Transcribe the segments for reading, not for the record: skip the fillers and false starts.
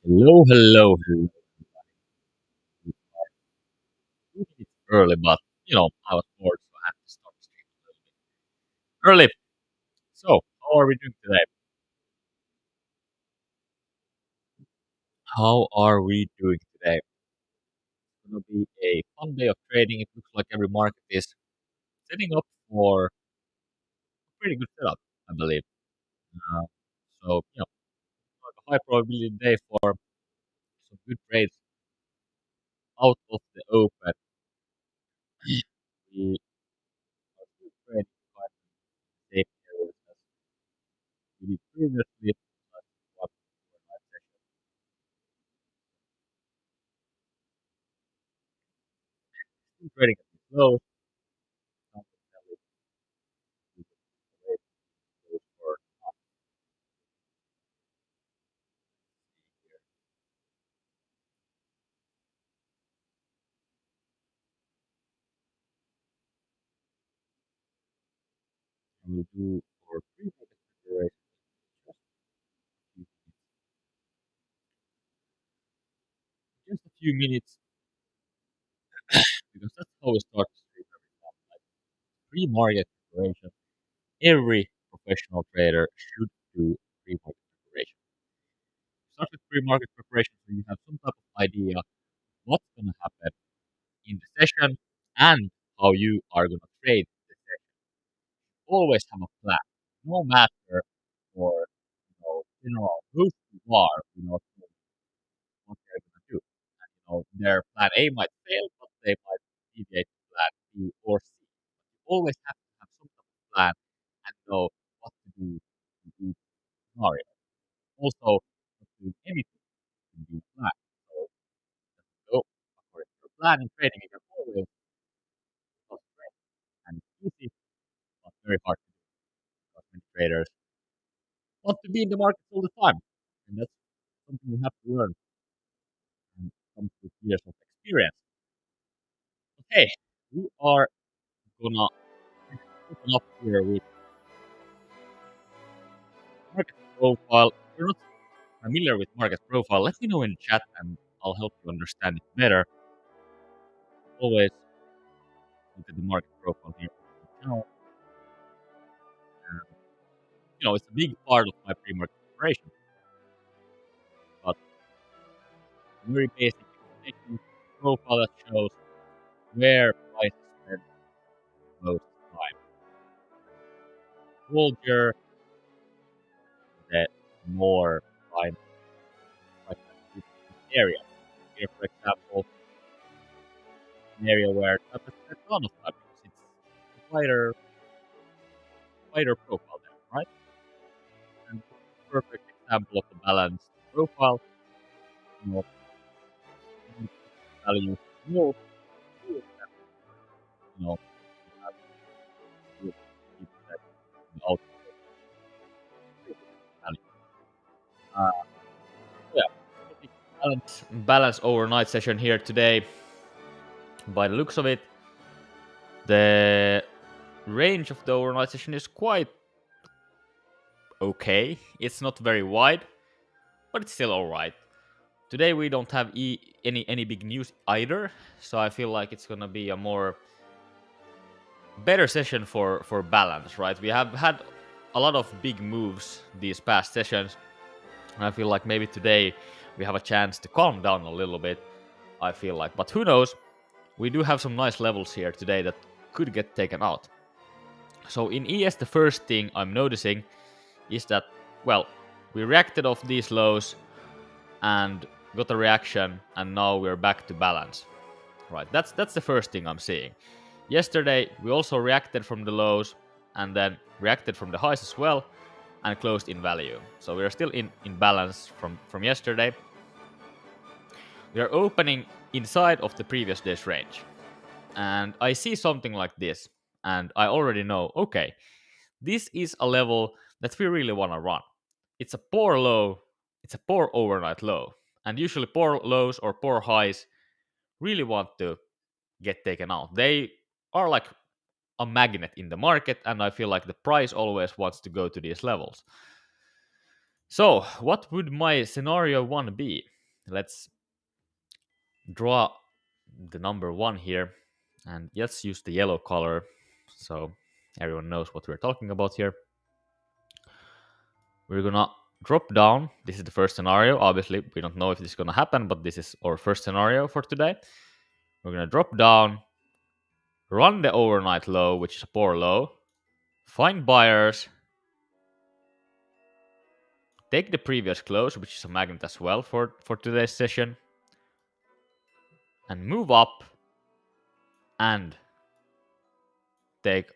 Hello, hello, hello. It's early, but I was bored, so I had to start the stream a little bit early. So, how are we doing today? How are we doing today? It's gonna be a fun day of trading. It looks like every market is setting up for a pretty good setup, I believe. Uh, so, like a high probability day for some good trades out of the open. We are still trading quite the same areas as we did previously. But what overnight session, still trading at these lows. Something that we can wait for here. And we'll do our pre-market preparation just a few minutes because that's how we start the stream every time. Like pre-market preparation, every professional trader should do pre-market preparation. Start with pre-market preparation so you have some type of idea what's going to happen in the session and how you are going to trade the session. Always have a plan, no matter for who you are, what they're going to do. And, their plan A might fail, but they might deviate to plan B or C. You always have to have some sort of plan and know what to do in each scenario. Also, not doing anything in the plan. So, go according to your plan in trading. You can always trade, and it's easy, but very hard to do because many traders want to be in the market all the time, and that's something you have to learn and comes with years of experience. Okay, we are gonna open up here with market profile. If you're not familiar with market profile, let me know in the chat and I'll help you understand it better. Always look at the market profile here. Channel. And, it's a big part of my pre-market preparation, but very basic explanation profile that shows where prices spend most time. Larger, the more time prices spend in area. Here, for example, an area where I spend a ton of time because it's a wider profile there, right? And perfect example of a balanced profile, you know, value more, you know, you have good people that out value. Uh, yeah, balance overnight session here today. By the looks of it, the range of the overnight session is quite okay. It's not very wide, but it's still alright. Today we don't have any big news either, so I feel like it's gonna be a more better session for balance, right? We have had a lot of big moves these past sessions, and I feel like maybe today we have a chance to calm down a little bit. I feel like, but who knows? We do have some nice levels here today that could get taken out. So in ES, the first thing I'm noticing is that, well, we reacted off these lows and got a reaction, and now we're back to balance. Right, that's the first thing I'm seeing. Yesterday we also reacted from the lows and then reacted from the highs as well and closed in value. So we are still in balance from yesterday. We are opening inside of the previous day's range. And I see something like this and I already know, okay, this is a level that we really want to run. It's a poor low, it's a poor overnight low. And usually poor lows or poor highs really want to get taken out. They are like a magnet in the market, and I feel like the price always wants to go to these levels. So, what would my scenario one be? let's draw the number 1 here, and let's use the yellow color so everyone knows what we're talking about here. We're gonna drop down. This is the first scenario. Obviously, we don't know if this is gonna happen, but this is our first scenario for today. We're gonna drop down, run the overnight low, which is a poor low, find buyers, take the previous close, which is a magnet as well for today's session, and move up and take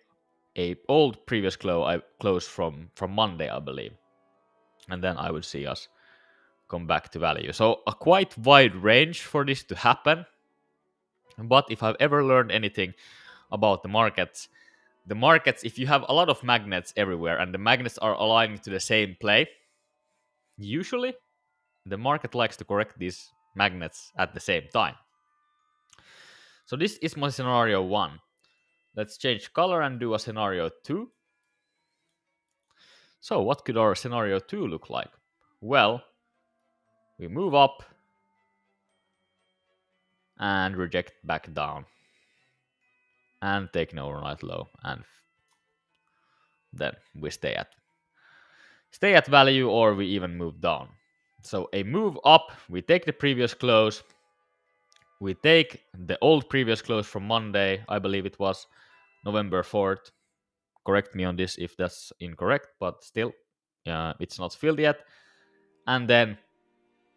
a old previous close from Monday, I believe. And then I would see us come back to value. So a quite wide range for this to happen. But if I've ever learned anything about the markets, if you have a lot of magnets everywhere and the magnets are aligning to the same play, usually the market likes to correct these magnets at the same time. So this is my scenario 1. Let's change color and do a scenario 2. So what could our scenario 2 look like? Well, we move up and reject back down and take an overnight low, and then we stay at value, or we even move down. So a move up, we take the previous close, we take the old previous close from Monday, I believe it was November 4th. Correct me on this if that's incorrect, but still, it's not filled yet. And then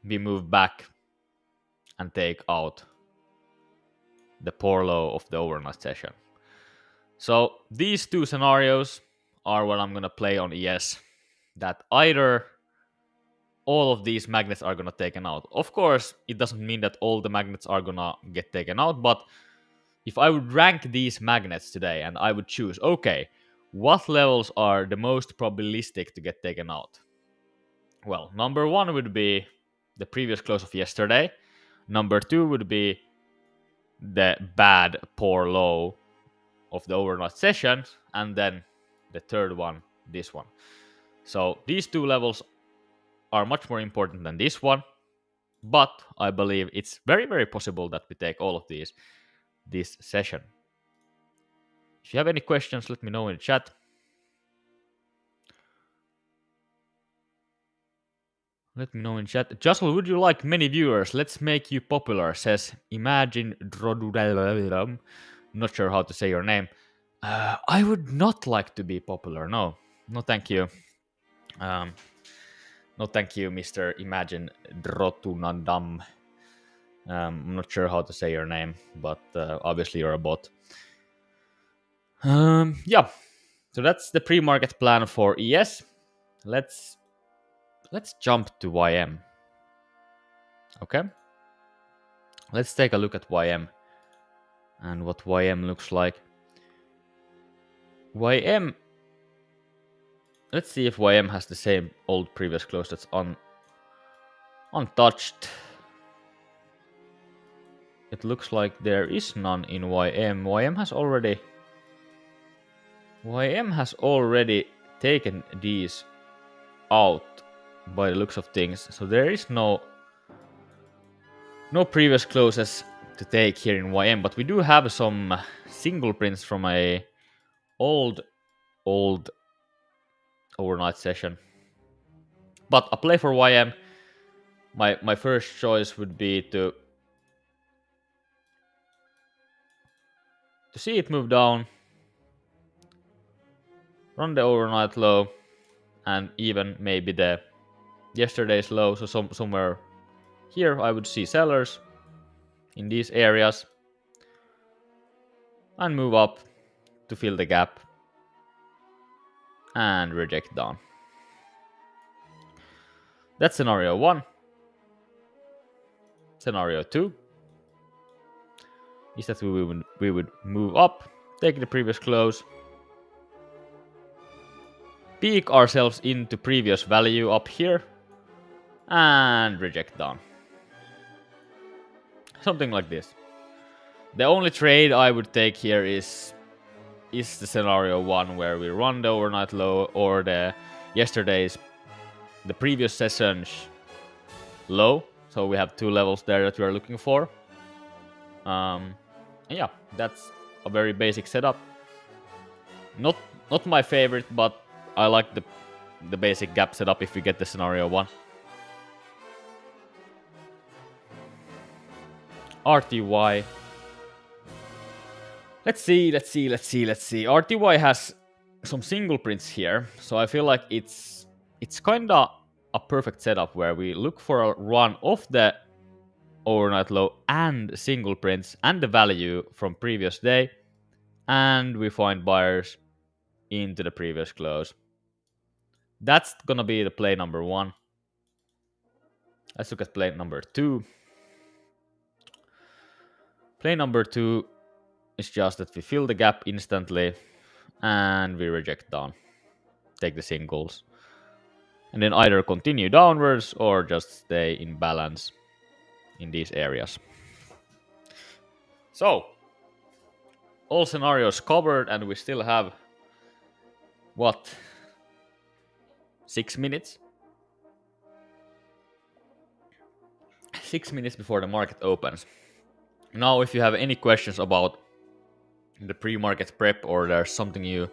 we move back and take out the poor low of the overnight session. So these two scenarios are what I'm going to play on ES. That either all of these magnets are going to taken out. Of course, it doesn't mean that all the magnets are going to get taken out, but if I would rank these magnets today and I would choose, okay, what levels are the most probabilistic to get taken out? Well, number 1 would be the previous close of yesterday. Number 2 would be the bad poor low of the overnight session, and then the third one, this one. So these two levels are much more important than this one, but I believe it's very, very possible that we take all of these this session. If you have any questions, let me know in the chat. Jocelyn, would you like many viewers? Let's make you popular, says Imagine Drodudel. Not sure how to say your name. I would not like to be popular. No, thank you. No, thank you, Mr. Imagine Drotunandam. I'm not sure how to say your name, but obviously you're a bot. Yeah. So that's the pre-market plan for ES. Let's jump to YM. Okay. Let's take a look at YM and what YM looks like. YM. Let's see if YM has the same old previous close that's untouched. It looks like there is none in YM. YM has already taken these out by the looks of things. So there is no previous closes to take here in YM, but we do have some single prints from a old overnight session. But a play for YM, my first choice would be to see it move down, run the overnight low, and even maybe the yesterday's low. So somewhere here I would see sellers in these areas and move up to fill the gap and reject down. That's scenario 1. Scenario 2 is that we would move up, take the previous close, peek ourselves into previous value up here, and reject down. Something like this. The only trade I would take here is the scenario 1 where we run the overnight low or the previous session's low. So we have 2 levels there that we are looking for. And yeah, that's a very basic setup. Not my favorite, but I like the basic gap setup if we get the scenario 1. RTY. Let's see. RTY has some single prints here, so I feel like it's kinda a perfect setup where we look for a run of the overnight low and single prints and the value from previous day, and we find buyers into the previous close. That's gonna be the play number 1. Let's look at play number 2. Play number 2 is just that we fill the gap instantly and we reject down. Take the singles. And then either continue downwards or just stay in balance in these areas. So, all scenarios covered, and we still have, what, 6 minutes? 6 minutes before the market opens. Now, if you have any questions about the pre-market prep or there's something you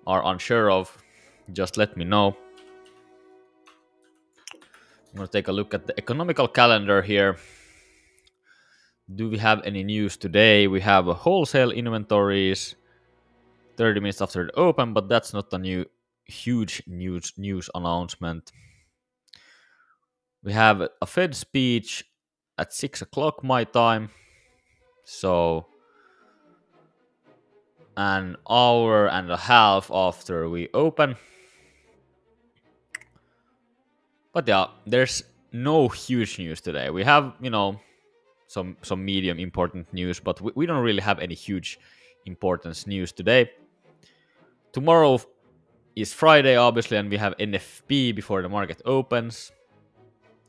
are unsure of, just let me know. I'm going to take a look at the economical calendar here. Do we have any news today? We have a wholesale inventories 30 minutes after the open, but that's not a new huge news announcement. We have a Fed speech at 6 o'clock my time. So an hour and a half after we open. But yeah, there's no huge news today. We have, some medium important news, but we don't really have any huge importance news today. Tomorrow is Friday, obviously, and we have NFP before the market opens.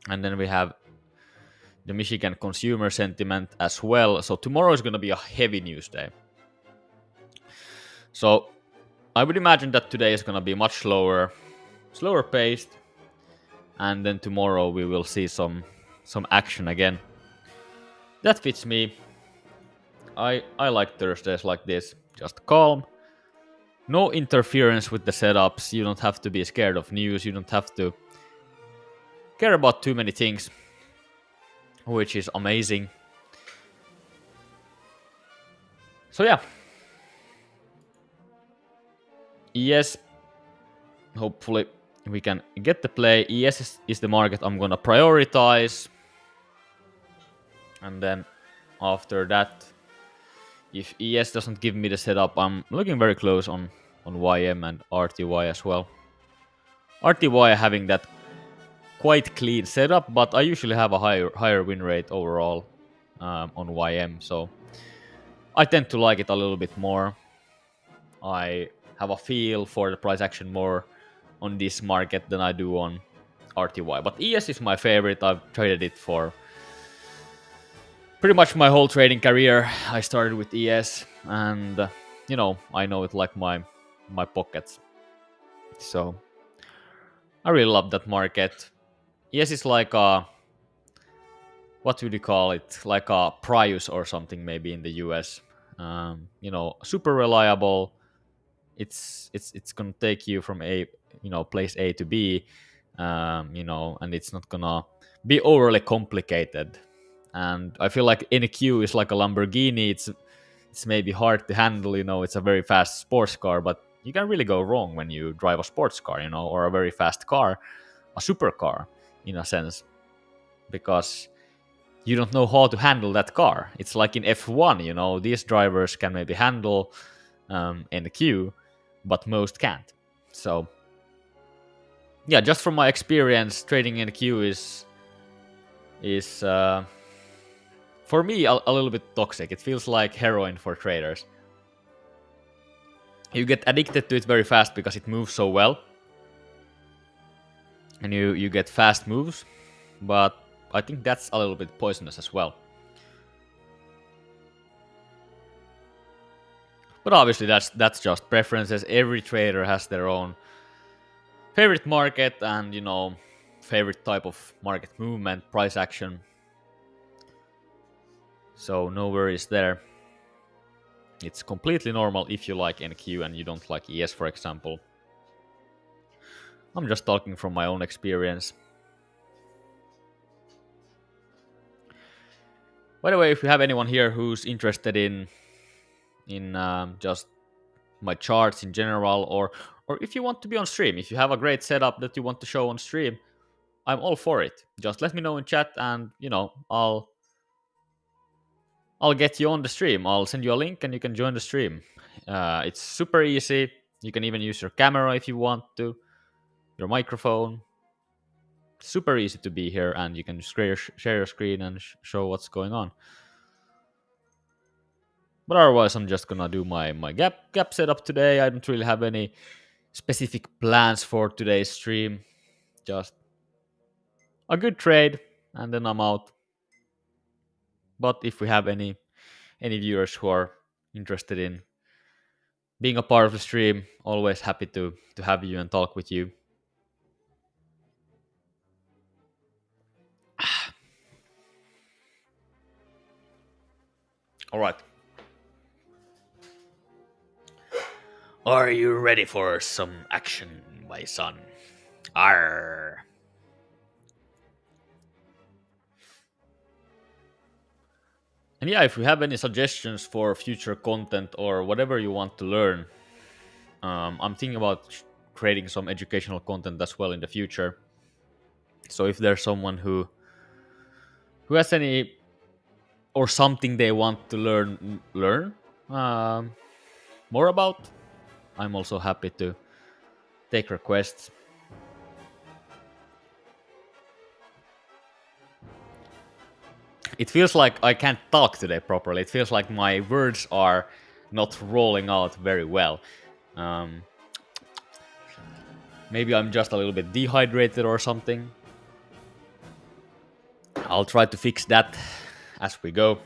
And then we have the Michigan consumer sentiment as well. So tomorrow is going to be a heavy news day. So I would imagine that today is going to be much slower paced. And then tomorrow we will see some action again. That fits me. I like Thursdays like this. Just calm. No interference with the setups. You don't have to be scared of news. You don't have to care about too many things, which is amazing. So yeah. ES, hopefully we can get the play. ES is the market I'm gonna prioritize. And then after that, if ES doesn't give me the setup, I'm looking very close on YM and RTY as well. RTY having that quite clean setup, but I usually have a higher win rate overall on YM, so I tend to like it a little bit more. I have a feel for the price action more on this market than I do on RTY. But ES is my favorite. I've traded it for pretty much my whole trading career. I started with ES, and I know it like my pockets. So I really love that market. ES is like a, what would you call it? Like a Prius or something, maybe in the US. Super reliable. It's gonna take you from place A to B, and it's not gonna be overly complicated. And I feel like NQ is like a Lamborghini. It's maybe hard to handle. It's a very fast sports car, but you can really go wrong when you drive a sports car, or a very fast car, a supercar in a sense, because you don't know how to handle that car. It's like in F1, these drivers can maybe handle NQ, but most can't. So yeah, just from my experience, trading NQ is for me a little bit toxic. It feels like heroin for traders. You get addicted to it very fast because it moves so well, and you get fast moves, but I think that's a little bit poisonous as well. But obviously that's just preferences. Every trader has their own favorite market, and favorite type of market movement, price action. So no worries there. It's completely normal if you like NQ and you don't like ES, for example. I'm just talking from my own experience. By the way, if you have anyone here who's interested in just my charts in general, or if you want to be on stream, if you have a great setup that you want to show on stream, I'm all for it. Just let me know in chat, and I'll get you on the stream. I'll send you a link, and you can join the stream. It's super easy. You can even use your camera if you want to, your microphone. Super easy to be here, and you can share your screen and show what's going on. But otherwise, I'm just gonna do my gap setup today. I don't really have any specific plans for today's stream. Just a good trade, and then I'm out. But if we have any viewers who are interested in being a part of the stream, always happy to have you and talk with you. All right. Are you ready for some action, my son? Arr. And yeah, if you have any suggestions for future content or whatever you want to learn, I'm thinking about creating some educational content as well in the future. So if there's someone who has any or something they want to learn more about, I'm also happy to take requests. It feels like I can't talk today properly. It feels like my words are not rolling out very well. Maybe I'm just a little bit dehydrated or something. I'll try to fix that as we go.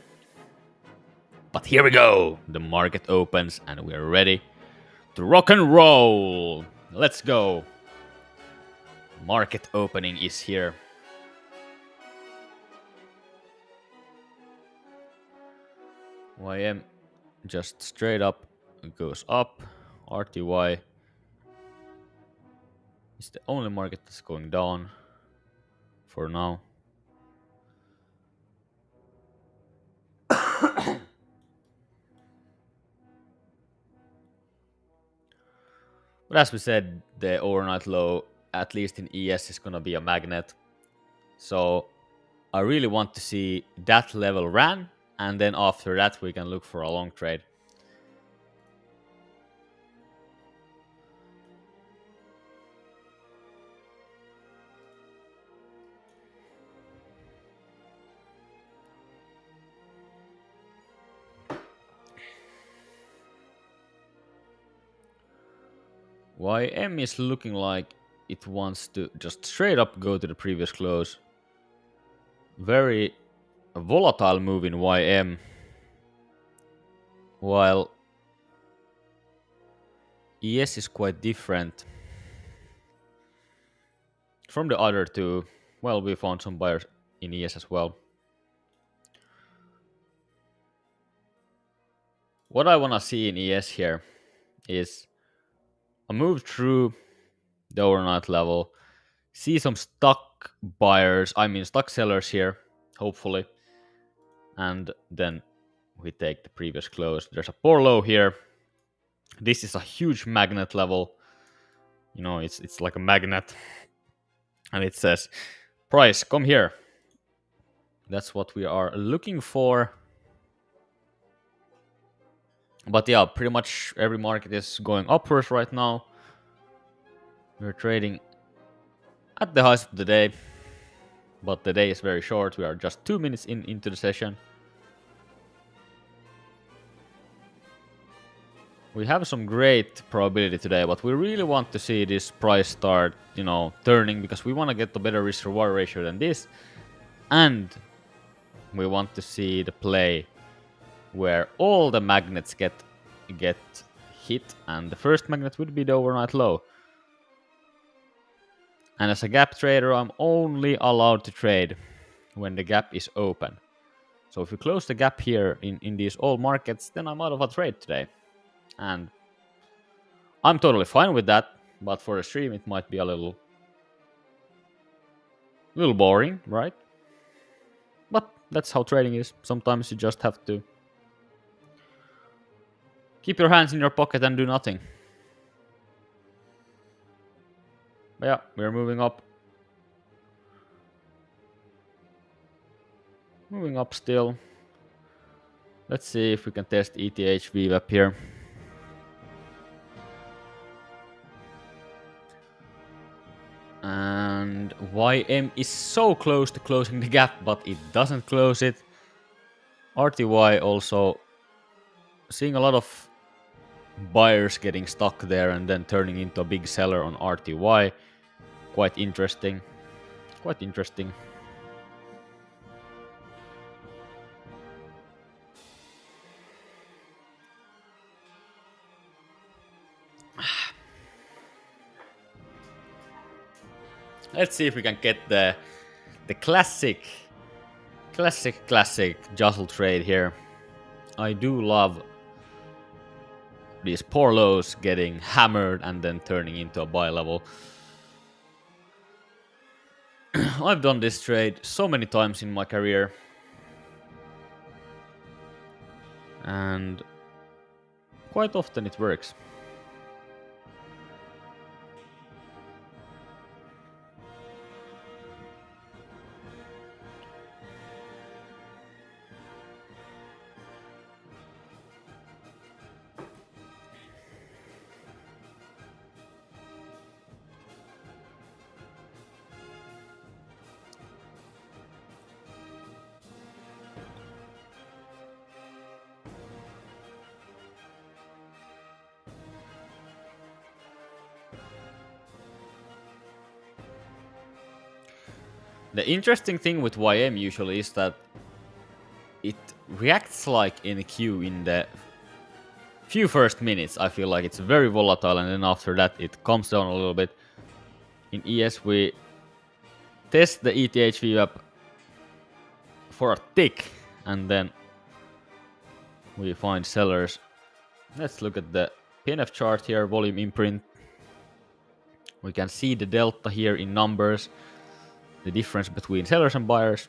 But here we go! The market opens and we're ready to rock and roll! Let's go! Market opening is here. YM just straight up goes up. RTY is the only market that's going down for now. But as we said, the overnight low, at least in ES, is going to be a magnet. So I really want to see that level ran, and then after that we can look for a long trade. YM is looking like it wants to just straight up go to the previous close. Very volatile move in YM. While ES is quite different from the other two. Well, we found some buyers in ES as well. What I want to see in ES here is a move through the overnight level, see some stock sellers here, hopefully, and then we take the previous close. There's a poor low here. This is a huge magnet level. You know, it's like a magnet, and it says, "Price, come here." That's what we are looking for. But yeah, pretty much every market is going upwards right now. We're trading at the highs of the day, but the day is very short. We are just 2 minutes into the session. We have some great probability today, but we really want to see this price start, turning, because we want to get a better risk-reward ratio than this. And we want to see the play where all the magnets get hit, and the first magnet would be the overnight low. And as a gap trader, I'm only allowed to trade when the gap is open. So if you close the gap here in these all markets, then I'm out of a trade today. And I'm totally fine with that, but for a stream it might be a little boring, right? But that's how trading is. Sometimes you just have to keep your hands in your pocket and do nothing. But yeah, we're moving up. Moving up still. Let's see if we can test ETH VWAP here. And YM is so close to closing the gap, but it doesn't close it. RTY also seeing a lot of buyers getting stuck there and then turning into a big seller on RTY. Quite interesting. Quite interesting. Let's see if we can get the classic jostle trade here. I do love these poor lows getting hammered and then turning into a buy level. I've done this trade so many times in my career. And quite often it works. The interesting thing with YM usually is that it reacts like in a queue in the few first minutes. I feel like it's very volatile, and then after that it comes down a little bit. In ES we test the ETH VWAP for a tick, and then we find sellers. Let's look at the PNF chart here, volume imprint. We can see the delta here in numbers, the difference between sellers and buyers.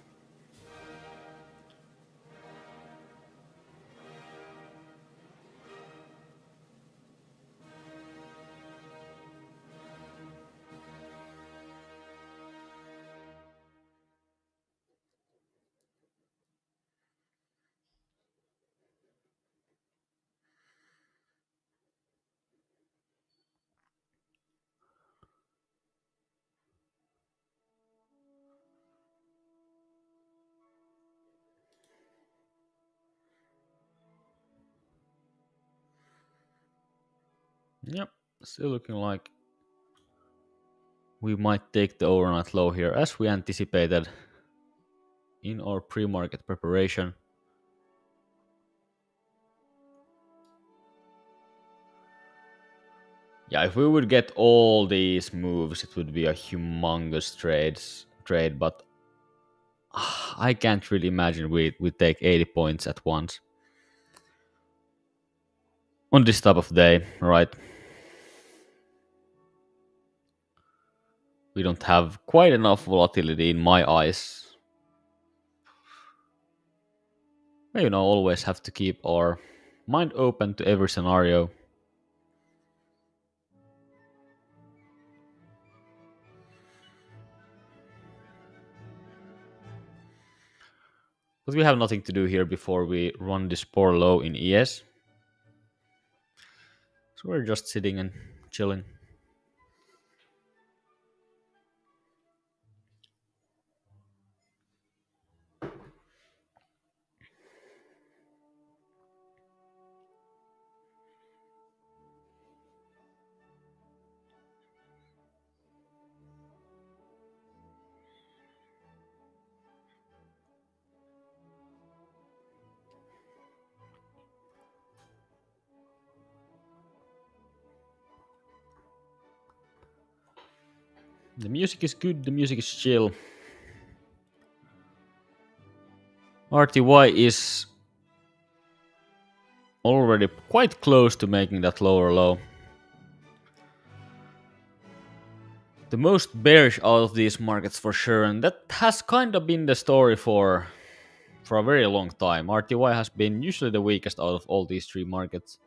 Yep, still looking like we might take the overnight low here as we anticipated in our pre-market preparation. Yeah, if we would get all these moves, it would be a humongous trade, but I can't really imagine we take 80 points at once on this type of day, right? We don't have quite enough volatility in my eyes. You know, always have to keep our mind open to every scenario. But we have nothing to do here before we run this poor low in ES. So we're just sitting and chilling. The music is good, the music is chill. RTY is already quite close to making that lower low. The most bearish out of these markets for sure, and that has kind of been the story for a very long time. RTY has been usually the weakest out of all these three markets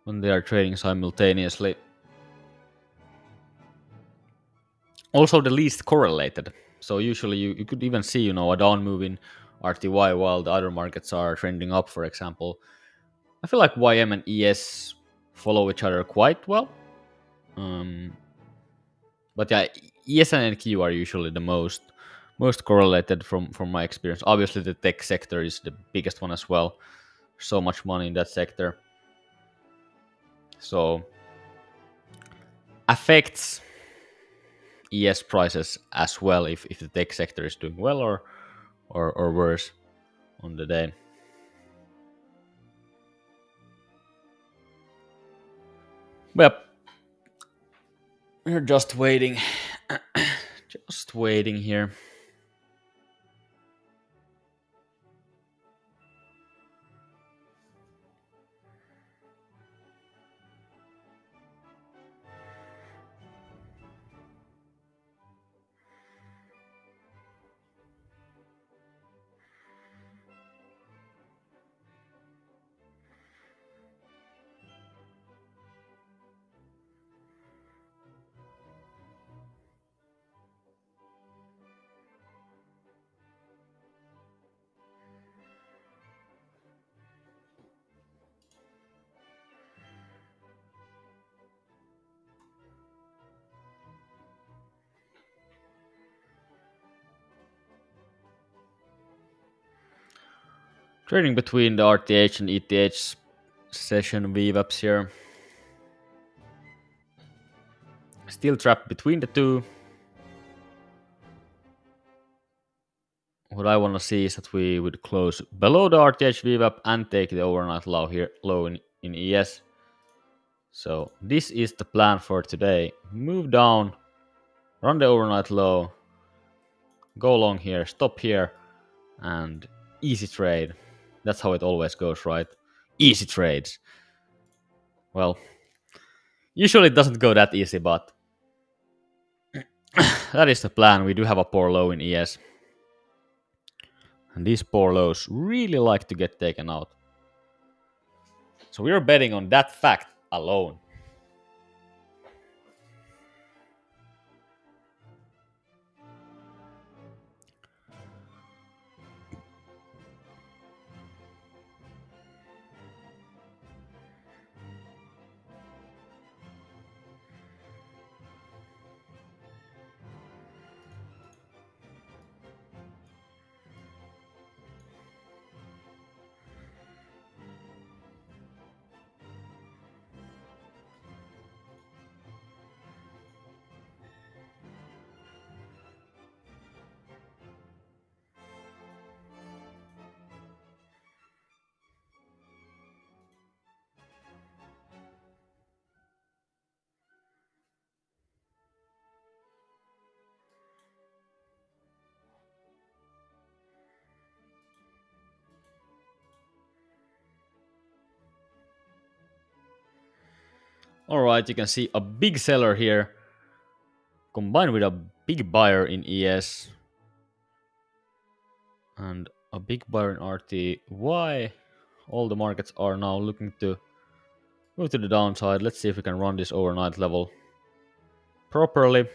when they are trading simultaneously. Also the least correlated. So usually you could even see, a down move in RTY while the other markets are trending up, for example. I feel like YM and ES follow each other quite well. But yeah, ES and NQ are usually the most correlated from my experience. Obviously the tech sector is the biggest one as well. So much money in that sector. So affects ES prices as well if the tech sector is doing well or worse on the day. Well, we're just waiting. Just waiting here. Trading between the RTH and ETH session VWAPs here. Still trapped between the two. What I want to see is that we would close below the RTH VWAP and take the overnight low here, low in ES. So this is the plan for today. Move down, run the overnight low, go long here, stop here, and easy trade. That's how it always goes, right? Easy trades. Well, usually it doesn't go that easy, but that is the plan. We do have a poor low in ES. And these poor lows really like to get taken out. So we are betting on that fact alone. Alright, you can see a big seller here combined with a big buyer in ES and a big buyer in RTY. All the markets are now looking to move to the downside. Let's see if we can run this overnight level properly.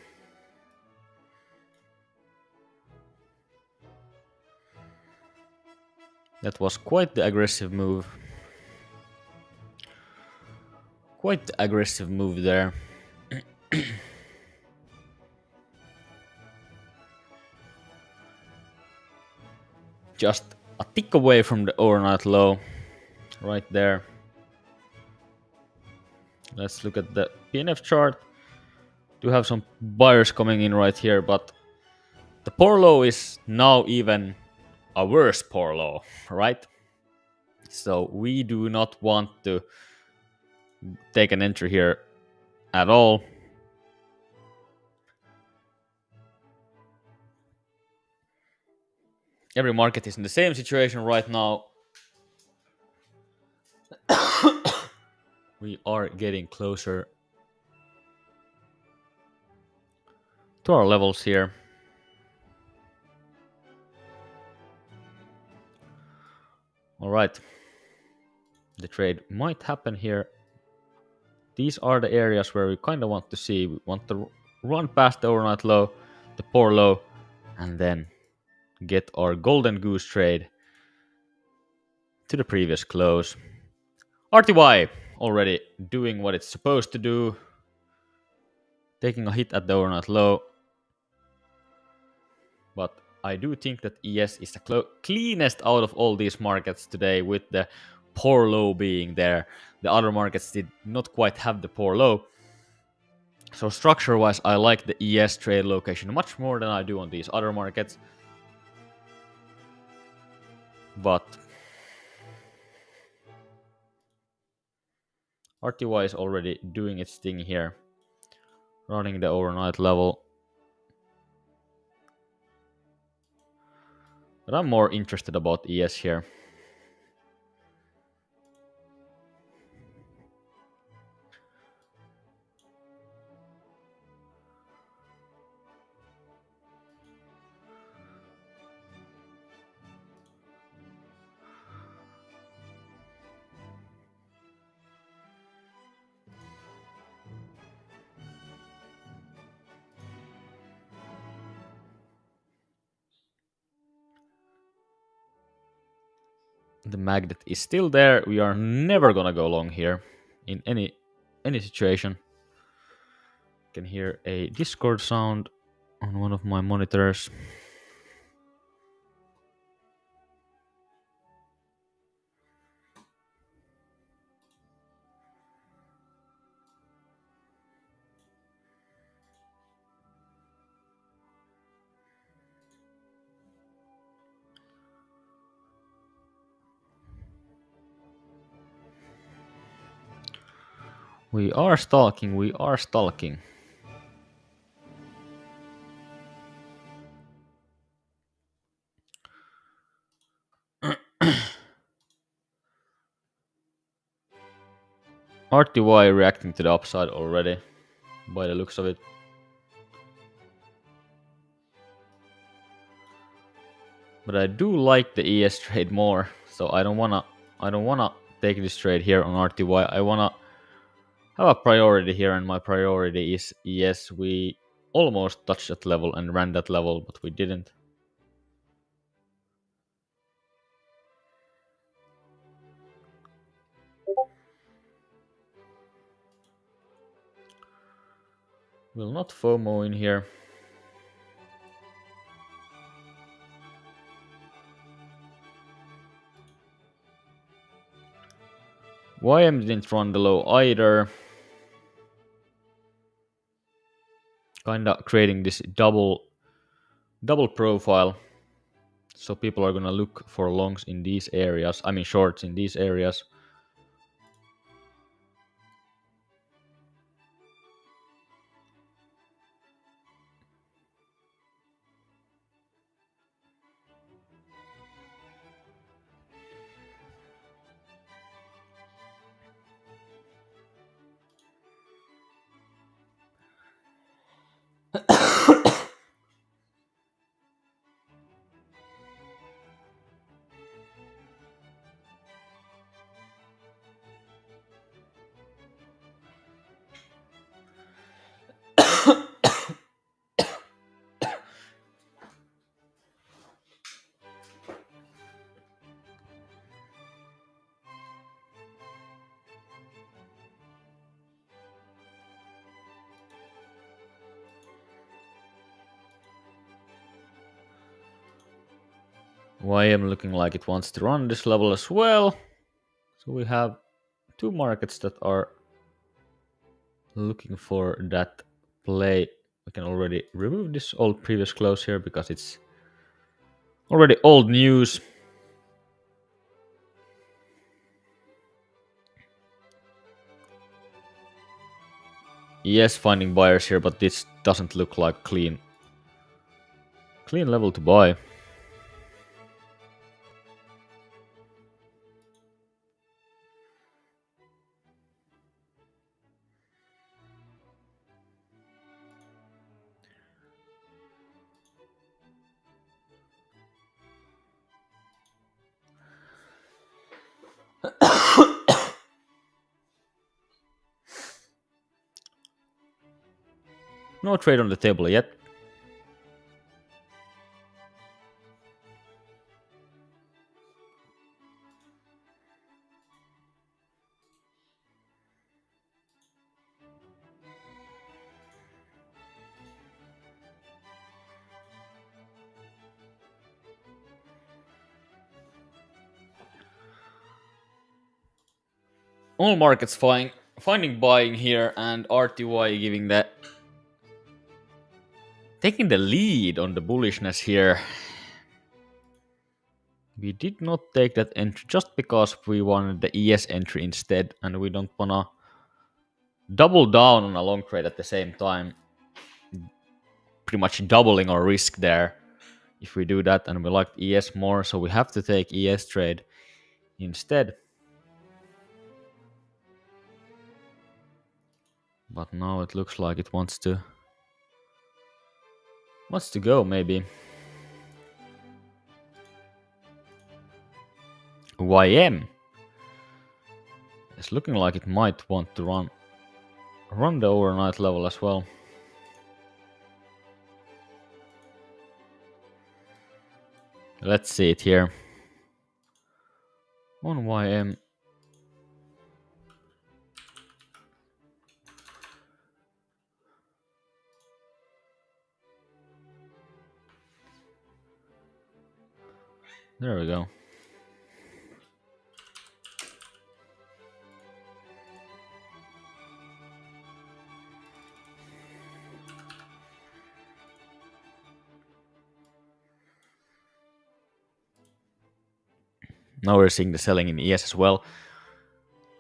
That was quite the aggressive move. Quite the aggressive move there. Just a tick away from the overnight low. Right there. Let's look at the PNF chart. Do have some buyers coming in right here, but the poor low is now even a worse poor low, right? So we do not want to take an entry here at all. Every market is in the same situation right now. We are getting closer to our levels here. All right. The trade might happen here. These are the areas where we kind of want to see. We want to run past the overnight low, the poor low, and then get our golden goose trade to the previous close. RTY already doing what it's supposed to do, taking a hit at the overnight low. But I do think that ES is the cleanest out of all these markets today, with the poor low being there. The other markets did not quite have the poor low. So structure-wise, I like the ES trade location much more than I do on these other markets. But RTY is already doing its thing here, running the overnight level. But I'm more interested about ES here. The magnet is still there. We are never gonna go long here in any situation. You can hear a Discord sound on one of my monitors. We are stalking, we are stalking. RTY reacting to the upside already, by the looks of it. But I do like the ES trade more, so I don't wanna take this trade here on RTY. I wanna have a priority here, and my priority is ES. We almost touched that level and ran that level, but we didn't. Will not FOMO in here. YM didn't run the low either. Kinda creating this double profile. So people are gonna look for longs in these areas. I mean shorts in these areas. YM looking like it wants to run this level as well. So we have two markets that are looking for that play. We can already remove this old previous close here because it's already old news. Yes, finding buyers here, but this doesn't look like clean level to buy. No trade on the table yet. All markets finding buying here, and RTY giving that taking the lead on the bullishness here. We did not take that entry just because we wanted the ES entry instead, and we don't wanna double down on a long trade at the same time. Pretty much doubling our risk there if we do that, and we like ES more, so we have to take ES trade instead. But now it looks like it wants to go maybe. YM. It's looking like it might want to run the overnight level as well. Let's see it here. On YM. There we go. Now we're seeing the selling in ES as well.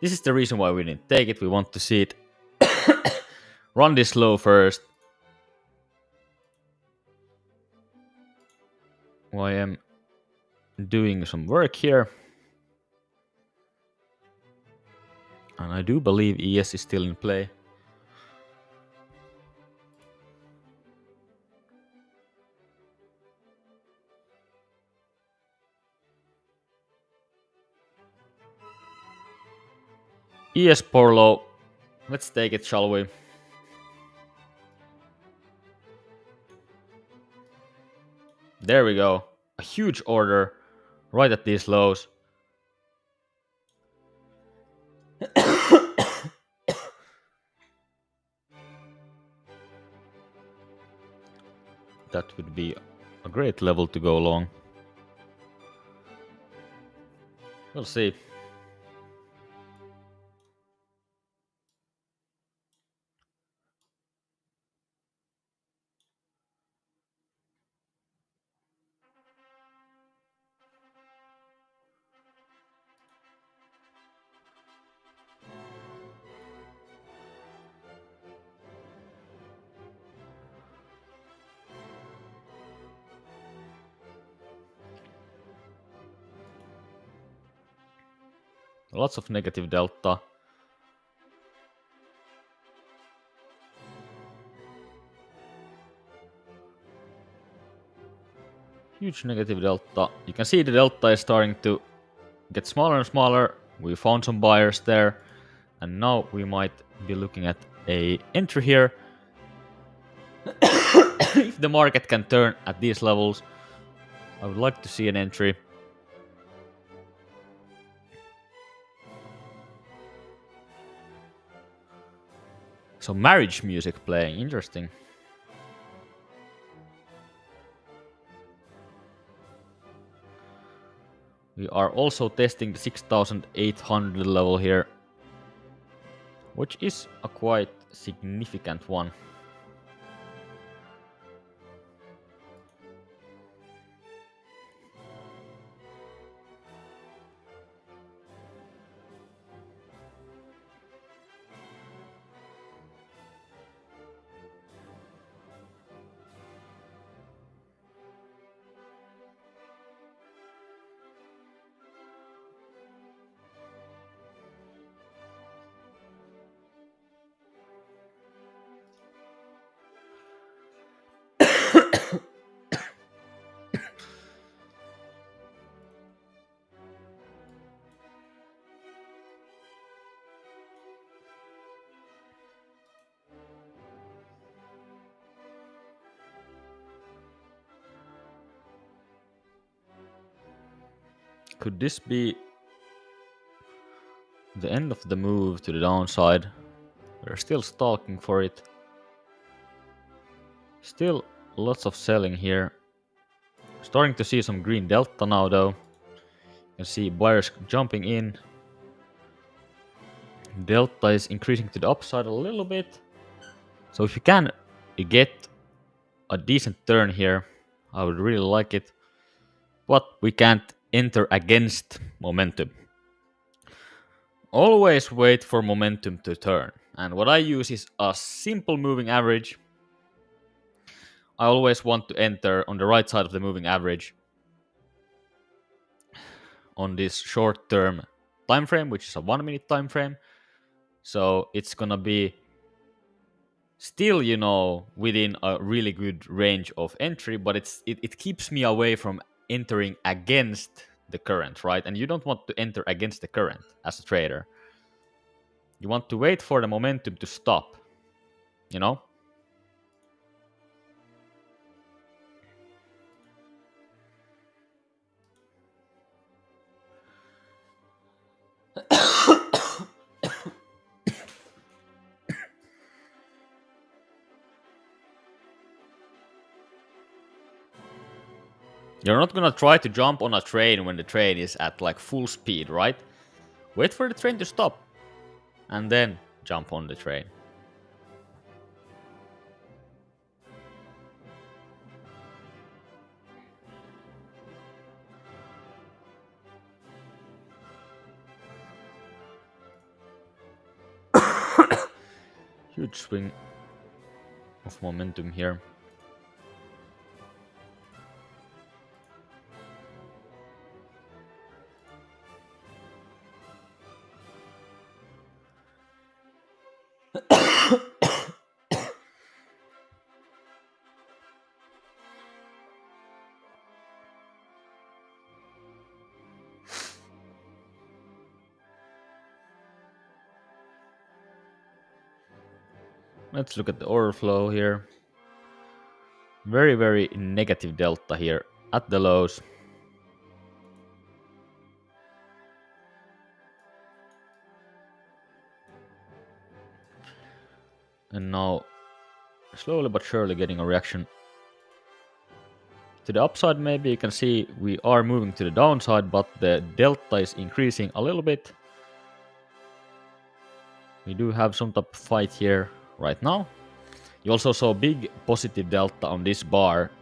This is the reason why we didn't take it. We want to see it run this low first. YM doing some work here. And I do believe ES is still in play. ES poor low. Let's take it, shall we? There we go. A huge order right at these lows. That would be a great level to go long. We'll see. Lots of negative delta. Huge negative delta. You can see the delta is starting to get smaller and smaller. We found some buyers there. And now we might be looking at a entry here. If the market can turn at these levels, I would like to see an entry. So marriage music playing, interesting. We are also testing the 6,800 level here, which is a quite significant one. Could this be the end of the move to the downside? We're still stalking for it. Still lots of selling here. Starting to see some green delta now though. You can see buyers jumping in. Delta is increasing to the upside a little bit. So if you can get a decent turn here, I would really like it. But we can't enter against momentum. Always wait for momentum to turn. And what I use is a simple moving average. I always want to enter on the right side of the moving average on this short term time frame, which is a 1 minute time frame. So it's gonna be still, within a really good range of entry, but it keeps me away from entering against the current, right? And you don't want to enter against the current as a trader. You want to wait for the momentum to stop, you know? You're not gonna try to jump on a train when the train is at like full speed, right? Wait for the train to stop and then jump on the train. Huge swing of momentum here. Let's look at the order flow here. Very, very negative delta here at the lows. And now, slowly but surely getting a reaction to the upside. Maybe you can see we are moving to the downside, but the delta is increasing a little bit. We do have some type of fight here right now. You also saw big positive delta on this bar,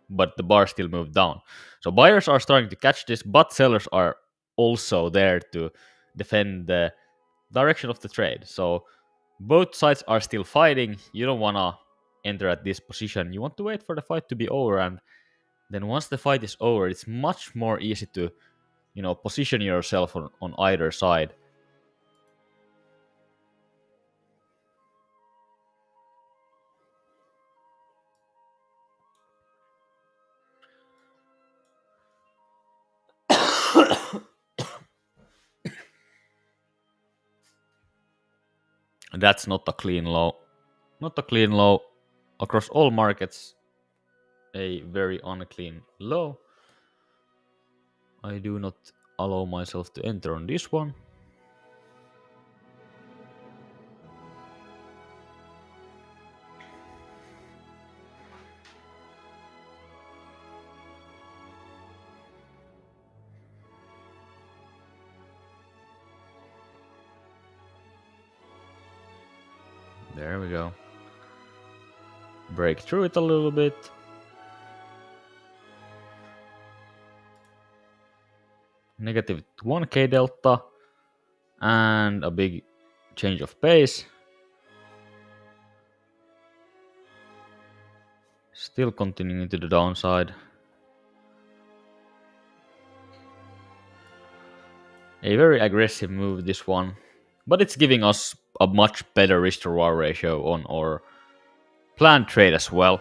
but the bar still moved down. So buyers are starting to catch this, but sellers are also there to defend the direction of the trade. So both sides are still fighting. You don't want to enter at this position. You want to wait for the fight to be over, and then once the fight is over, it's much more easy to, position yourself on either side. That's not a clean low. Not a clean low across all markets. A very unclean low. I do not allow myself to enter on this one. There we go. Break through it a little bit. Negative 1k delta. And a big change of pace. Still continuing to the downside. A very aggressive move, this one. But it's giving us a much better risk to reward ratio on our planned trade as well.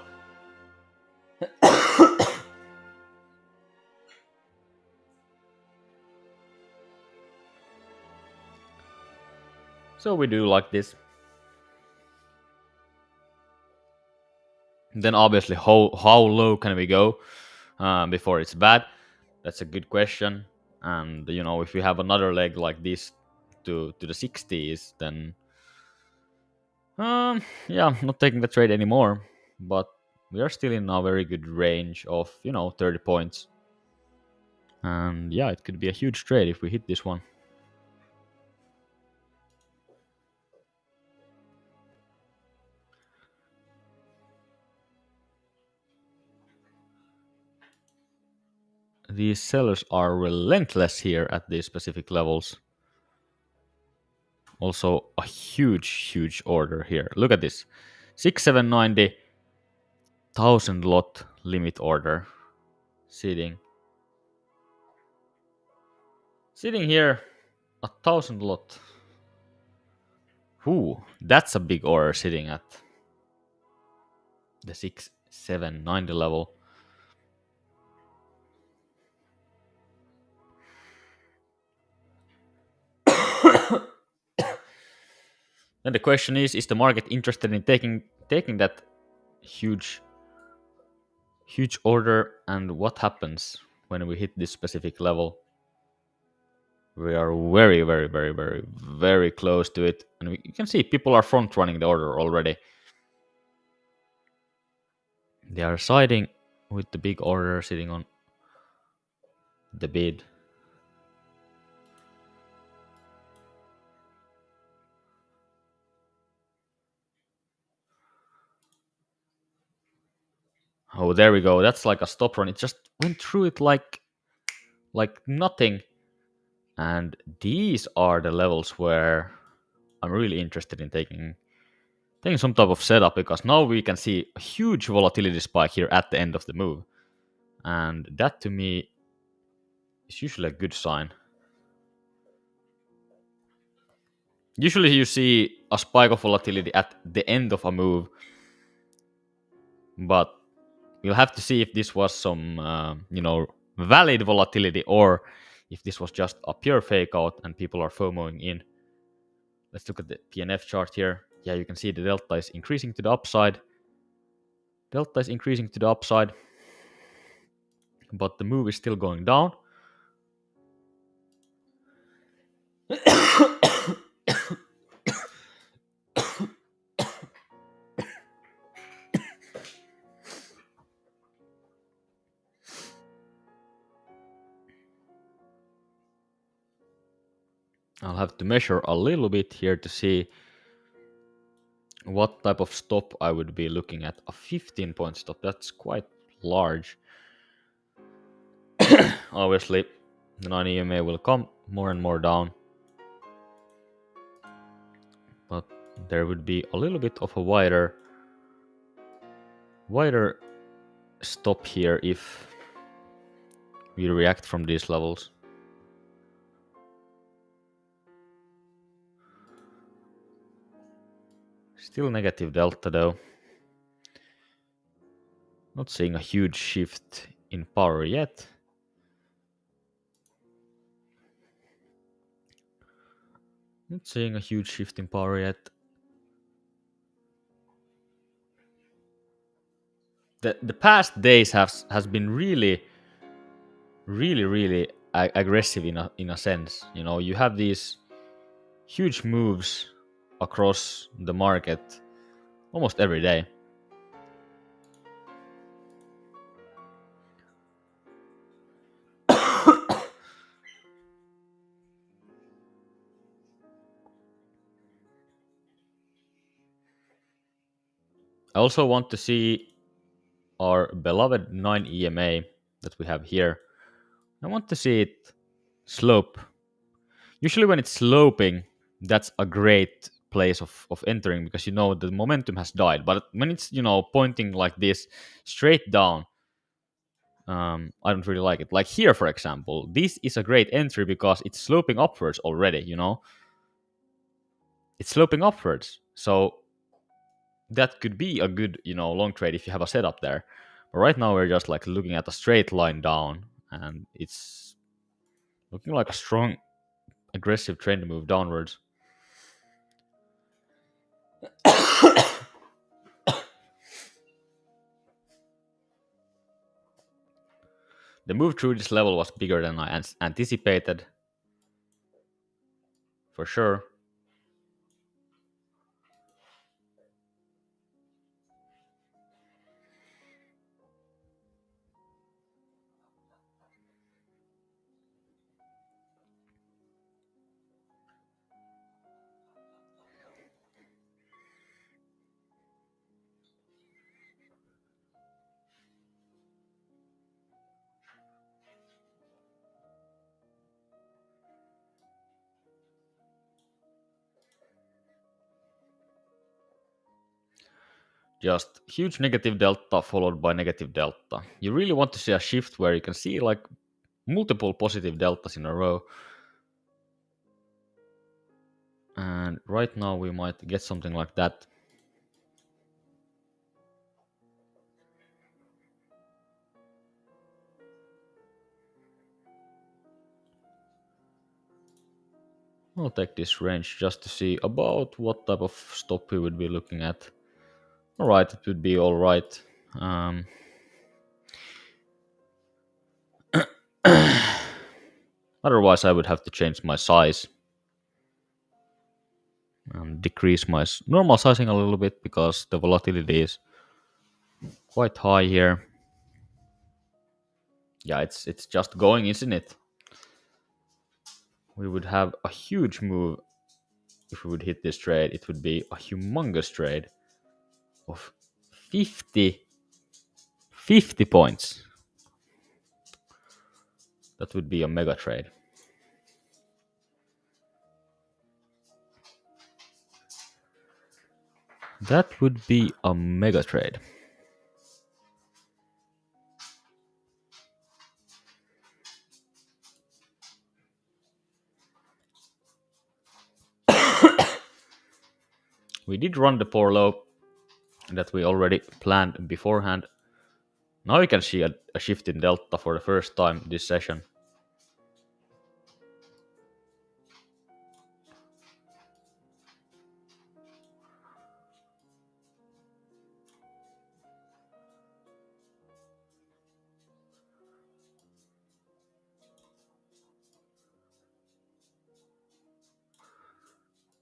So we do like this. Then obviously, how low can we go before it's bad? That's a good question. And if we have another leg like this to the 60s, then yeah, I'm not taking the trade anymore. But we are still in a very good range of 30 points. And yeah, it could be a huge trade if we hit this one. These sellers are relentless here at these specific levels. Also, a huge order here. Look at this, 6790,000 lot limit order, sitting here, 1,000 lot. Ooh, that's a big order sitting at the 6790 level. Then the question is the market interested in taking that huge order, and what happens when we hit this specific level? We are very close to it, and you can see people are front running the order already. They are siding with the big order sitting on the bid. Oh, there we go. That's like a stop run. It just went through it like nothing. And these are the levels where I'm really interested in taking some type of setup, because now we can see a huge volatility spike here at the end of the move. And that to me is usually a good sign. Usually you see a spike of volatility at the end of a move, but we'll have to see if this was some, valid volatility, or if this was just a pure fake out and people are FOMOing in. Let's look at the PNF chart here. Yeah, you can see the delta is increasing to the upside. But the move is still going down. I'll have to measure a little bit here to see what type of stop I would be looking at. A 15-point stop, that's quite large. Obviously, the 9 EMA will come more and more down. But there would be a little bit of a wider stop here if we react from these levels. Still negative delta though. Not seeing a huge shift in power yet. Not seeing a huge shift in power yet. The past days has been really aggressive in a sense. You have these huge moves across the market almost every day. I also want to see our beloved 9 EMA that we have here. I want to see it slope. Usually when it's sloping, that's a great place of entering, because the momentum has died. But when it's pointing like this straight down, I don't really like it. Like here, for example, this is a great entry because it's sloping upwards already. It's sloping upwards, so that could be a good long trade if you have a setup there. But right now we're just like looking at a straight line down, and it's looking like a strong aggressive trend move downwards. The move through this level was bigger than I anticipated, for sure. Just huge negative delta followed by negative delta. You really want to see a shift where you can see like multiple positive deltas in a row. And right now we might get something like that. I'll take this range just to see about what type of stop we would be looking at. Alright, it would be alright. Otherwise I would have to change my size and decrease my normal sizing a little bit because the volatility is quite high here. Yeah, it's just going, isn't it? We would have a huge move if we would hit this trade. It would be a humongous trade of 50 points. That would be a mega trade. That would be a mega trade. We did run the poor low that we already planned beforehand. Now we can see a shift in delta for the first time this session.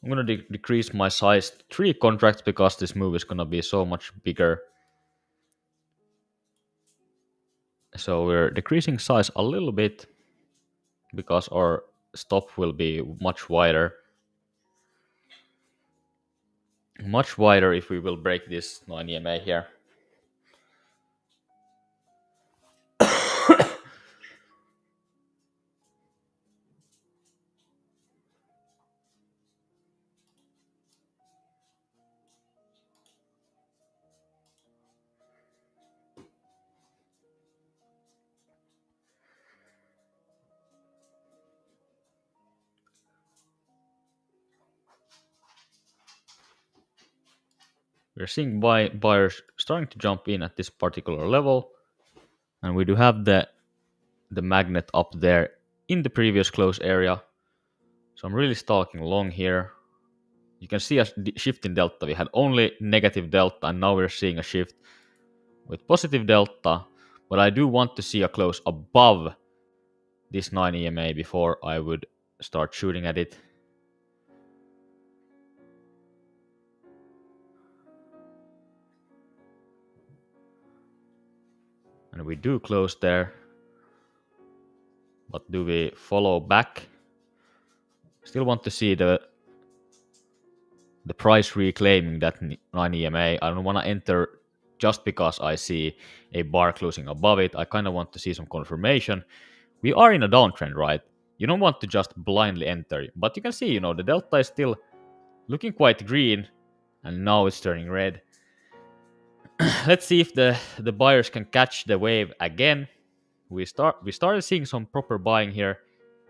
I'm gonna decrease my size to 3 contracts because this move is gonna be so much bigger. So we're decreasing size a little bit because our stop will be much wider. Much wider if we will break this 9 EMA here. We're seeing buyers starting to jump in at this particular level, and we do have the magnet up there in the previous close area. So I'm really stalking long here. You can see a shift in delta. We had only negative delta, and now we're seeing a shift with positive delta. But I do want to see a close above this 9 EMA before I would start shooting at it. And we do close there. But do we follow back? Still want to see the price reclaiming that 9 EMA. I don't want to enter just because I see a bar closing above it. I kind of want to see some confirmation. We are in a downtrend, right? You don't want to just blindly enter. But you can see, the delta is still looking quite green. And now it's turning red. Let's see if the buyers can catch the wave again. We started seeing some proper buying here.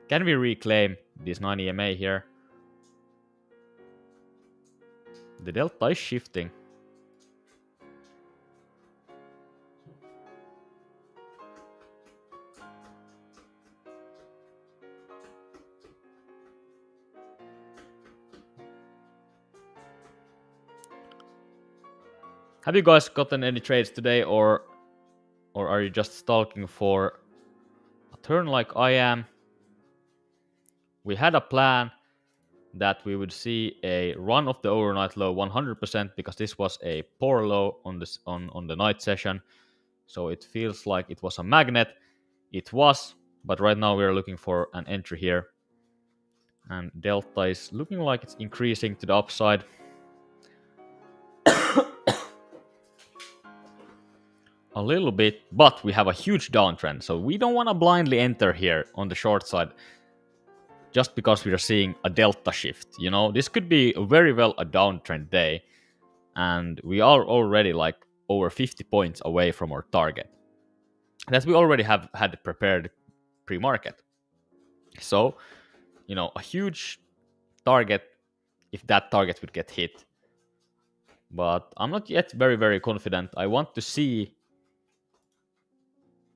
Can we reclaim this 9 EMA here? The delta is shifting. Have you guys gotten any trades today, or are you just stalking for turn like I am, we had a plan that we would see a run of the overnight low 100% because this was a poor low on this on the night session. So it feels like it was a magnet. It was, but right now we are looking for an entry here. And delta is looking like it's increasing to the upside. A little bit, but we have a huge downtrend. So we don't want to blindly enter here on the short side just because we are seeing a delta shift. You know, this could be very well a downtrend day. And we are already like over 50 points away from our target that we already have had prepared pre-market. So, you know, a huge target if that target would get hit. But I'm not yet very confident. I want to see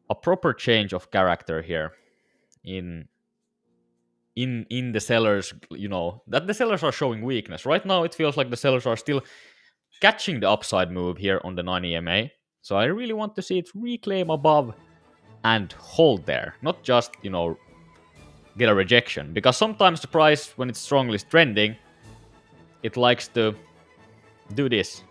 a proper change of character here in the sellers, you know, that the sellers are showing weakness. Right now it feels like the sellers are still catching the upside move here on the 9 EMA. So I really want to see it reclaim above and hold there, not just, you know, get a rejection. Because sometimes the price, when it's strongly trending, it likes to do this.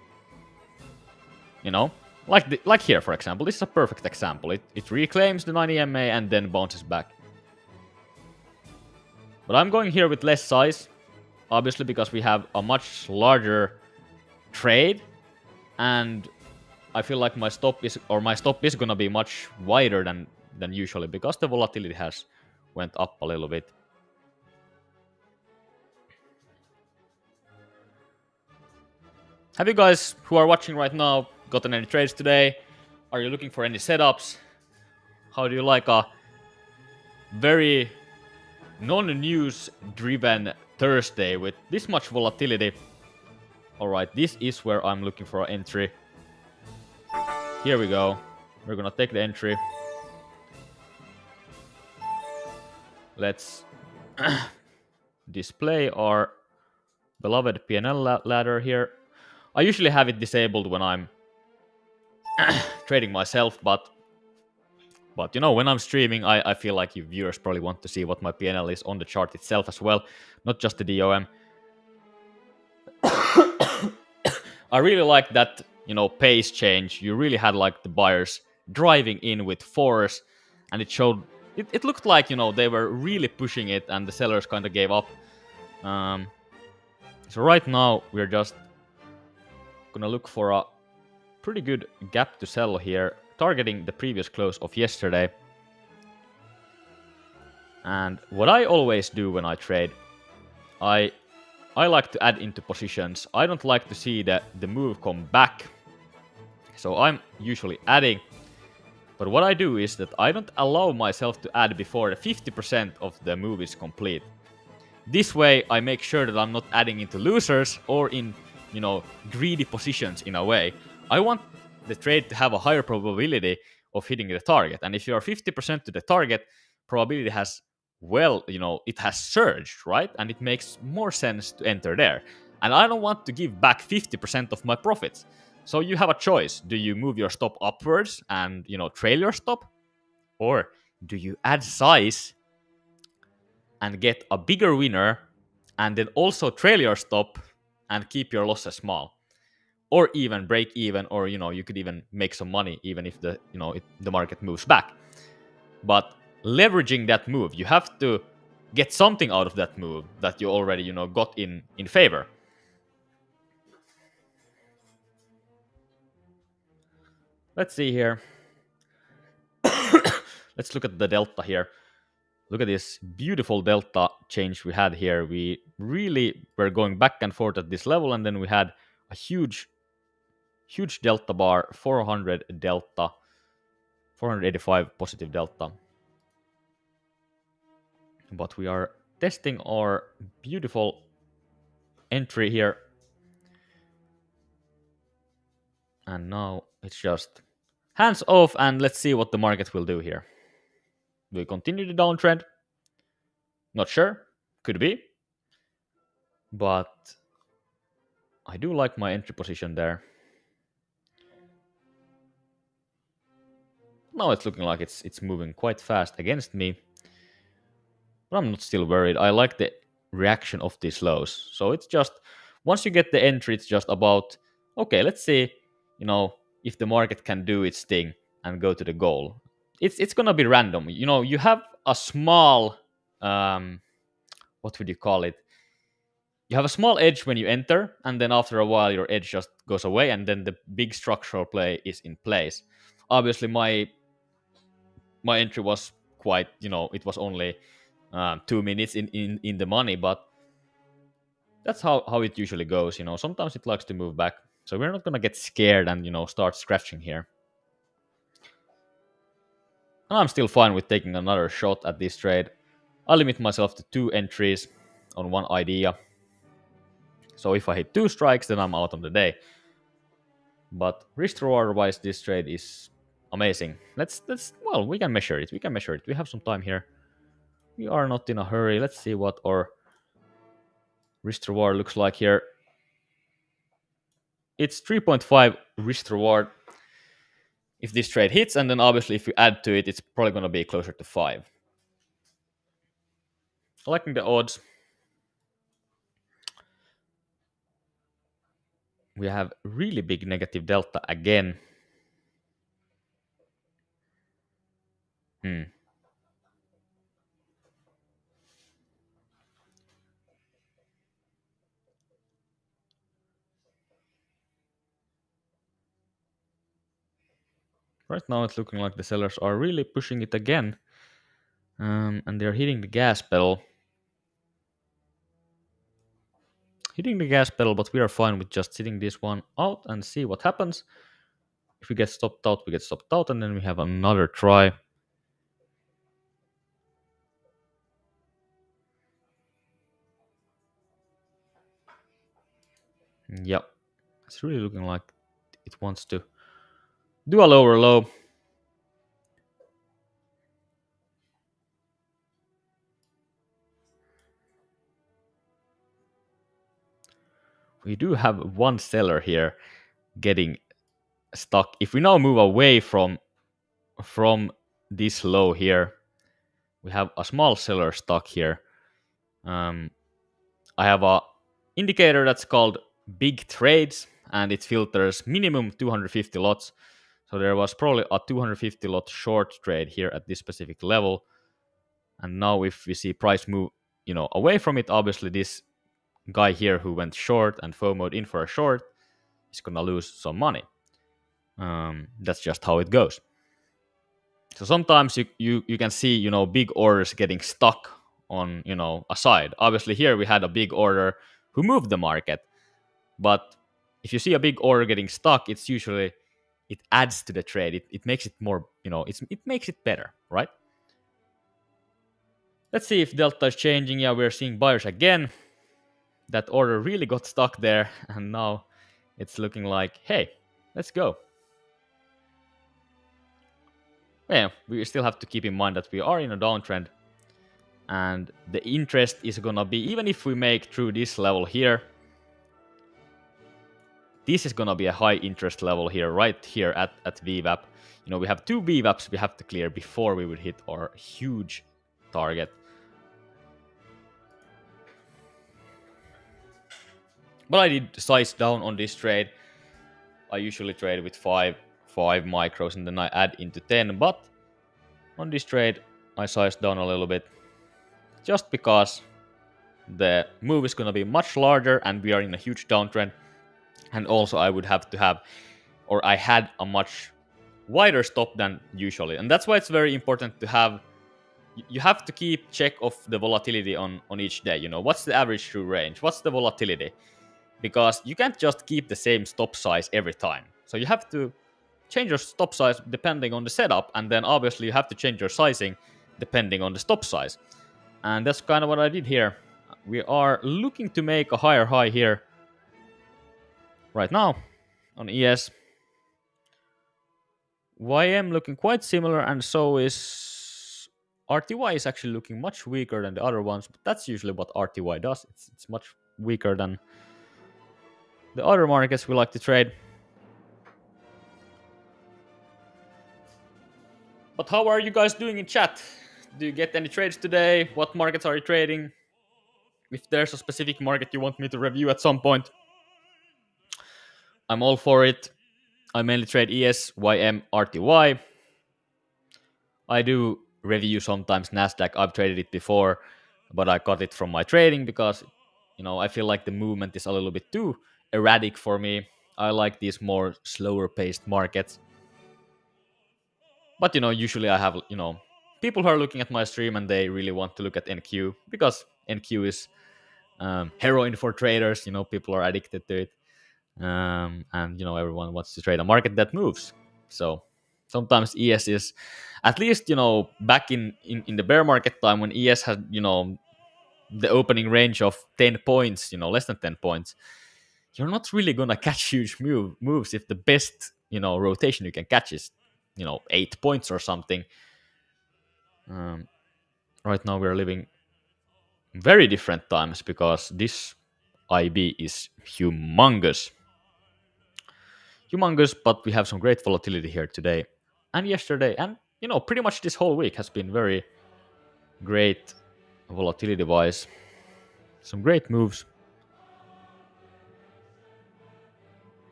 You know? Like here, for example. This is a perfect example. It reclaims the 9 EMA and then bounces back. But I'm going here with less size, obviously because we have a much larger trade, and I feel like my stop is gonna be much wider than usually because the volatility has went up a little bit. Have you guys who are watching right now gotten any trades today? Are you looking for any setups? How do you like a very non-news driven Thursday with this much volatility? Alright, this is where I'm looking for an entry. Here we go. We're gonna take the entry. Let's display our beloved PNL ladder here. I usually have it disabled when I'm trading myself, but you know, when I'm streaming, I feel like you viewers probably want to see what my PNL is on the chart itself as well, not just the DOM. I really like that, you know, pace change. You really had like the buyers driving in with force, and it showed. It looked like, you know, they were really pushing it, and the sellers kind of gave up. So right now we're just gonna look for a pretty good gap to sell here, targeting the previous close of yesterday. And what I always do when I trade, I like to add into positions. I don't like to see the move come back. So I'm usually adding. But what I do is that I don't allow myself to add before the 50% of the move is complete. This way I make sure that I'm not adding into losers or in, you know, greedy positions in a way. I want the trade to have a higher probability of hitting the target. And if you are 50% to the target, probability has, well, you know, it has surged, right? And it makes more sense to enter there. And I don't want to give back 50% of my profits. So you have a choice. Do you move your stop upwards and, you know, trail your stop? Or do you add size and get a bigger winner and then also trail your stop and keep your losses small? Or even break even, or, you know, you could even make some money even if the, you know, the market moves back. But leveraging that move, you have to get something out of that move that you already, you know, got in favor. Let's see here. Let's look at the delta here. Look at this beautiful delta change we had here. We really were going back and forth at this level, and then we had a huge delta bar, 400 delta, 485 positive delta. But we are testing our beautiful entry here. And now it's just hands off, and let's see what the market will do here. Do we continue the downtrend? Not sure. Could be. But I do like my entry position there. Now it's looking like it's moving quite fast against me, but I'm not still worried. I like the reaction of these lows. So it's just once you get the entry, it's just about okay, let's see, you know, if the market can do its thing and go to the goal. It's gonna be random. You know, you have a small what would you call it? You have a small edge when you enter, and then after a while your edge just goes away, and then the big structural play is in place. Obviously, my entry was quite, you know, it was only 2 minutes in the money, but that's how it usually goes. You know, sometimes it likes to move back, so we're not gonna get scared and start scratching here. And I'm still fine with taking another shot at this trade. I limit myself to 2 entries on one idea. So if I hit 2 strikes, then I'm out on the day. But risk reward wise, this trade is amazing. Let's well, we can measure it. We can measure it. We have some time here. We are not in a hurry. Let's see what our risk reward looks like here. It's 3.5 risk reward if this trade hits, and then obviously if you add to it, it's probably going to be closer to 5. Liking the odds. We have really big negative delta again. Right now it's looking like the sellers are really pushing it again. And they're hitting the gas pedal. Hitting the gas pedal, but we are fine with just sitting this one out and see what happens. If we get stopped out, we get stopped out, and then we have another try. Yep. It's really looking like it wants to do a lower low. We do have one seller here getting stuck. If we now move away from this low here, we have a small seller stuck here. I have a indicator that's called big trades, and it filters minimum 250 lots. So there was probably a 250 lot short trade here at this specific level. And now if we see price move, away from it, obviously this guy here who went short and FOMO'd in for a short is gonna lose some money. That's just how it goes. So sometimes you can see big orders getting stuck on a side. Obviously here we had a big order who moved the market, but if you see a big order getting stuck, it's usually it adds to the trade. It makes it more it makes it better, right? Let's see if delta is changing. Yeah, we're seeing buyers again. That order really got stuck there, and now it's looking like, hey, let's go. Yeah, we still have to keep in mind that we are in a downtrend, and the interest is gonna be, even if we make through this level here, this is gonna be a high interest level here, right here at VWAP. We have 2 VWAPs we have to clear before we would hit our huge target. But I did size down on this trade. I usually trade with 5 micros and then I add into 10, but on this trade I sized down a little bit just because the move is going to be much larger and we are in a huge downtrend, and also I would have to have, or I had a much wider stop than usually, and that's why it's very important to have, you have to keep check of the volatility on each day. What's the average true range, what's the volatility, because you can't just keep the same stop size every time. So you have to change your stop size depending on the setup, and then obviously you have to change your sizing depending on the stop size. And that's kind of what I did here. We are looking to make a higher high here right now on ES. YM looking quite similar, and so is RTY is actually looking much weaker than the other ones, but that's usually what RTY does. It's much weaker than the other markets we like to trade. But how are you guys doing in chat? Do you get any trades today? What markets are you trading? If there's a specific market you want me to review at some point, I'm all for it. I mainly trade ES, YM, RTY. I do review sometimes Nasdaq. I've traded it before, but I got it from my trading because I feel like the movement is a little bit too erratic for me. I like these more slower paced markets. But usually I have people who are looking at my stream and they really want to look at NQ because NQ is heroin for traders. People are addicted to it, and everyone wants to trade a market that moves. So sometimes ES is, at least back in the bear market time when ES had the opening range of 10 points, less than 10 points. You're not really gonna catch huge moves if the best rotation you can catch is 8 points or something. Right now we're living very different times because this IB is humongous. But we have some great volatility here today and yesterday, and pretty much this whole week has been very great volatility wise. Some great moves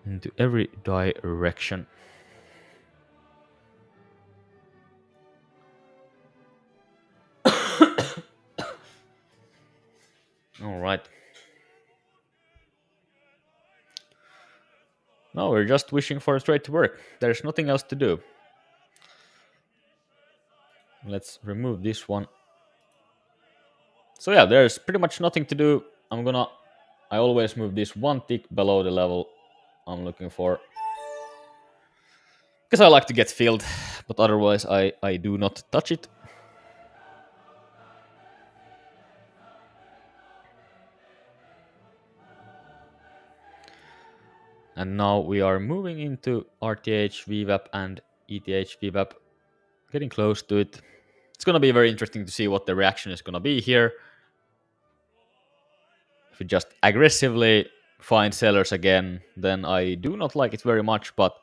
into every direction. All right. No, we're just wishing for a trade to work. There's nothing else to do. Let's remove this one. So yeah, there's pretty much nothing to do. I always move this one tick below the level I'm looking for. Because I like to get filled, but otherwise I do not touch it. And now we are moving into RTH, VWAP, and ETH VWAP. Getting close to it. It's going to be very interesting to see what the reaction is going to be here. If we just aggressively find sellers again, then I do not like it very much, but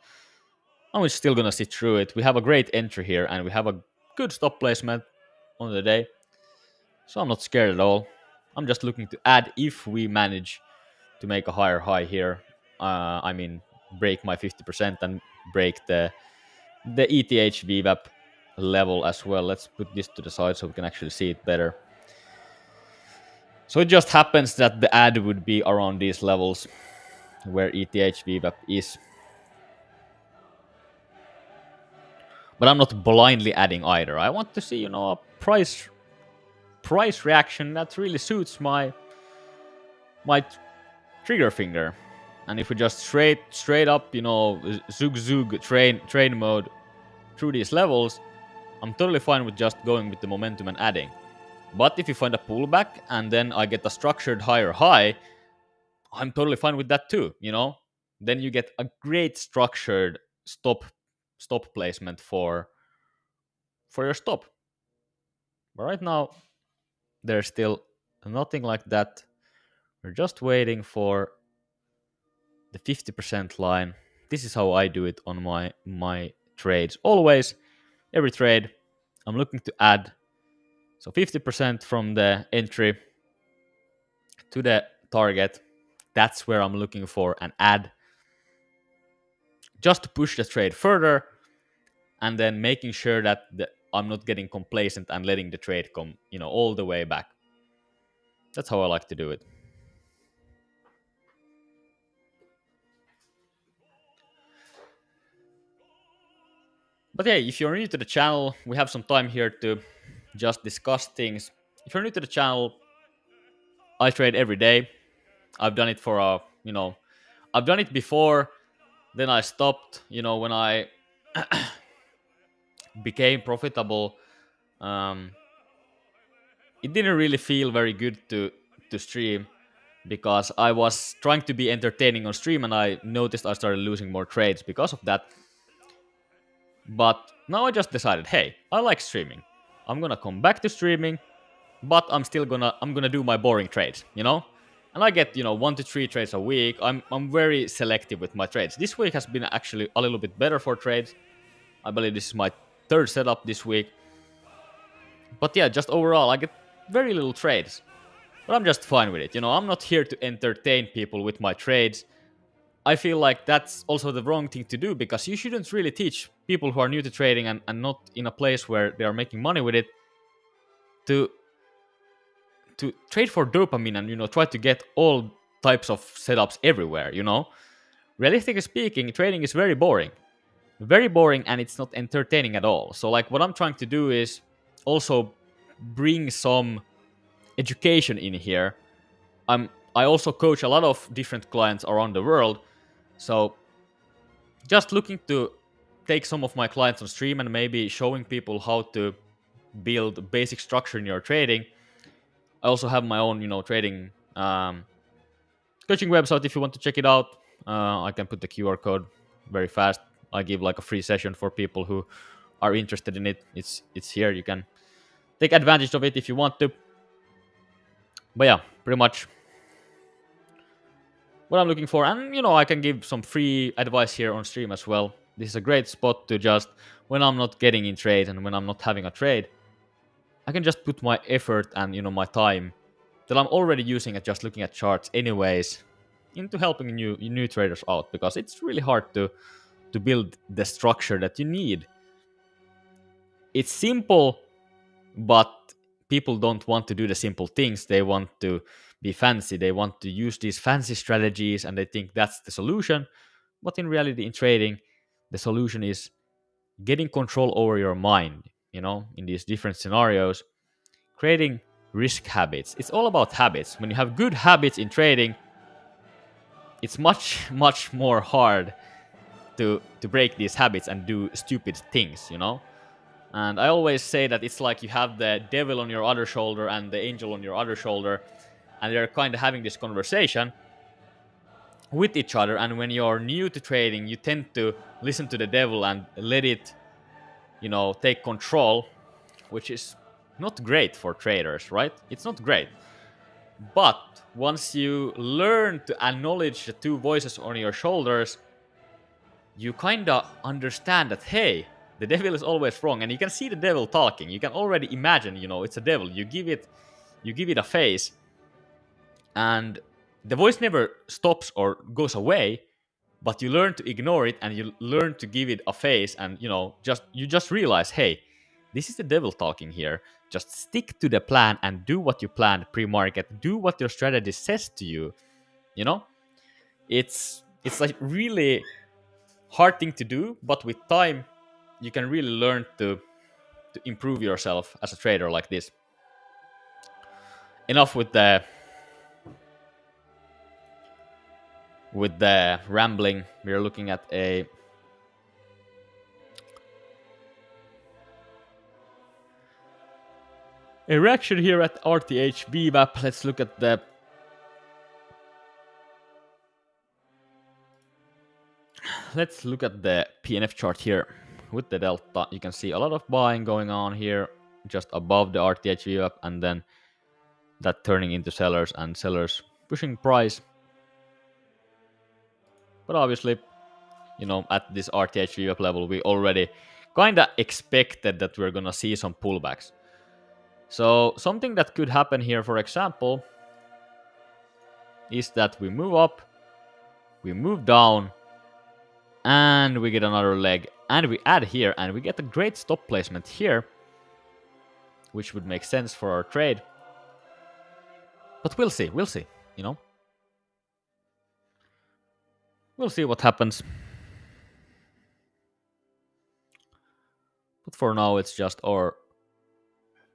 I'm still going to sit through it. We have a great entry here, and we have a good stop placement on the day. So I'm not scared at all. I'm just looking to add if we manage to make a higher high here. Break my 50% and break the ETH VWAP level as well. Let's put this to the side so we can actually see it better. So it just happens that the ad would be around these levels where ETH VWAP is. But I'm not blindly adding either. I want to see, a price reaction that really suits my trigger finger. And if we just straight up, zug train mode through these levels, I'm totally fine with just going with the momentum and adding. But if you find a pullback and then I get a structured higher high, I'm totally fine with that too, Then you get a great structured stop placement for your stop. But right now, there's still nothing like that. We're just waiting for the 50% line. This is how I do it on my trades. Always, every trade, I'm looking to add. So 50% from the entry to the target. That's where I'm looking for an add. Just to push the trade further, and then making sure that I'm not getting complacent and letting the trade come, all the way back. That's how I like to do it. But yeah, if you're new to the channel, we have some time here to just discuss things. If you're new to the channel, I trade every day. I've done it for I've done it before. Then I stopped. When I became profitable, it didn't really feel very good to stream because I was trying to be entertaining on stream, and I noticed I started losing more trades because of that. But now I just decided, hey, I like streaming. I'm gonna come back to streaming, but I'm gonna do my boring trades, And I get 1 to 3 trades a week. I'm very selective with my trades. This week has been actually a little bit better for trades. I believe this is my third setup this week. But yeah, just overall, I get very little trades. But I'm just fine with it. I'm not here to entertain people with my trades. I feel like that's also the wrong thing to do because you shouldn't really teach people who are new to trading and not in a place where they are making money with it to trade for dopamine and try to get all types of setups everywhere. Realistically speaking, trading is very boring, and it's not entertaining at all. So like what I'm trying to do is also bring some education in here. I also coach a lot of different clients around the world, so just looking to take some of my clients on stream and maybe showing people how to build basic structure in your trading. I also have my own, trading coaching website. If you want to check it out, I can put the QR code very fast. I give like a free session for people who are interested in it. It's here. You can take advantage of it if you want to. But yeah, pretty much what I'm looking for. And I can give some free advice here on stream as well. This is a great spot to just, when I'm not getting in trade and when I'm not having a trade, I can just put my effort and my time that I'm already using at just looking at charts anyways into helping new traders out, because it's really hard to build the structure that you need. It's simple, but people don't want to do the simple things. They want to be fancy. They want to use these fancy strategies and they think that's the solution. But in reality, in trading, the solution is getting control over your mind, in these different scenarios, creating risk habits. It's all about habits. When you have good habits in trading, it's much, much more hard to break these habits and do stupid things. And I always say that it's like you have the devil on your other shoulder and the angel on your other shoulder, and they're kind of having this conversation with each other. And when you're new to trading, you tend to listen to the devil and let it, take control, which is not great for traders, right? It's not great. But once you learn to acknowledge the two voices on your shoulders, you kind of understand that, hey, the devil is always wrong, and you can see the devil talking. You can already imagine, it's a devil. You give it a face, and the voice never stops or goes away, but you learn to ignore it and you learn to give it a face, and you just realize, hey, this is the devil talking here. Just stick to the plan and do what you planned pre-market. Do what your strategy says to you. It's like really hard thing to do, but with time you can really learn to improve yourself as a trader like this. Enough with the rambling. We are looking at a reaction here at RTH VWAP. Let's look at the PNF chart here with the delta. You can see a lot of buying going on here just above the RTH VWAP, and then that turning into sellers and sellers pushing price. But obviously, at this RTH VWAP level, we already kind of expected that we're going to see some pullbacks. So something that could happen here, for example, is that we move up, we move down, and we get another leg, and we add here, and we get a great stop placement here, which would make sense for our trade. But we'll see, We'll see what happens. But for now, it's just our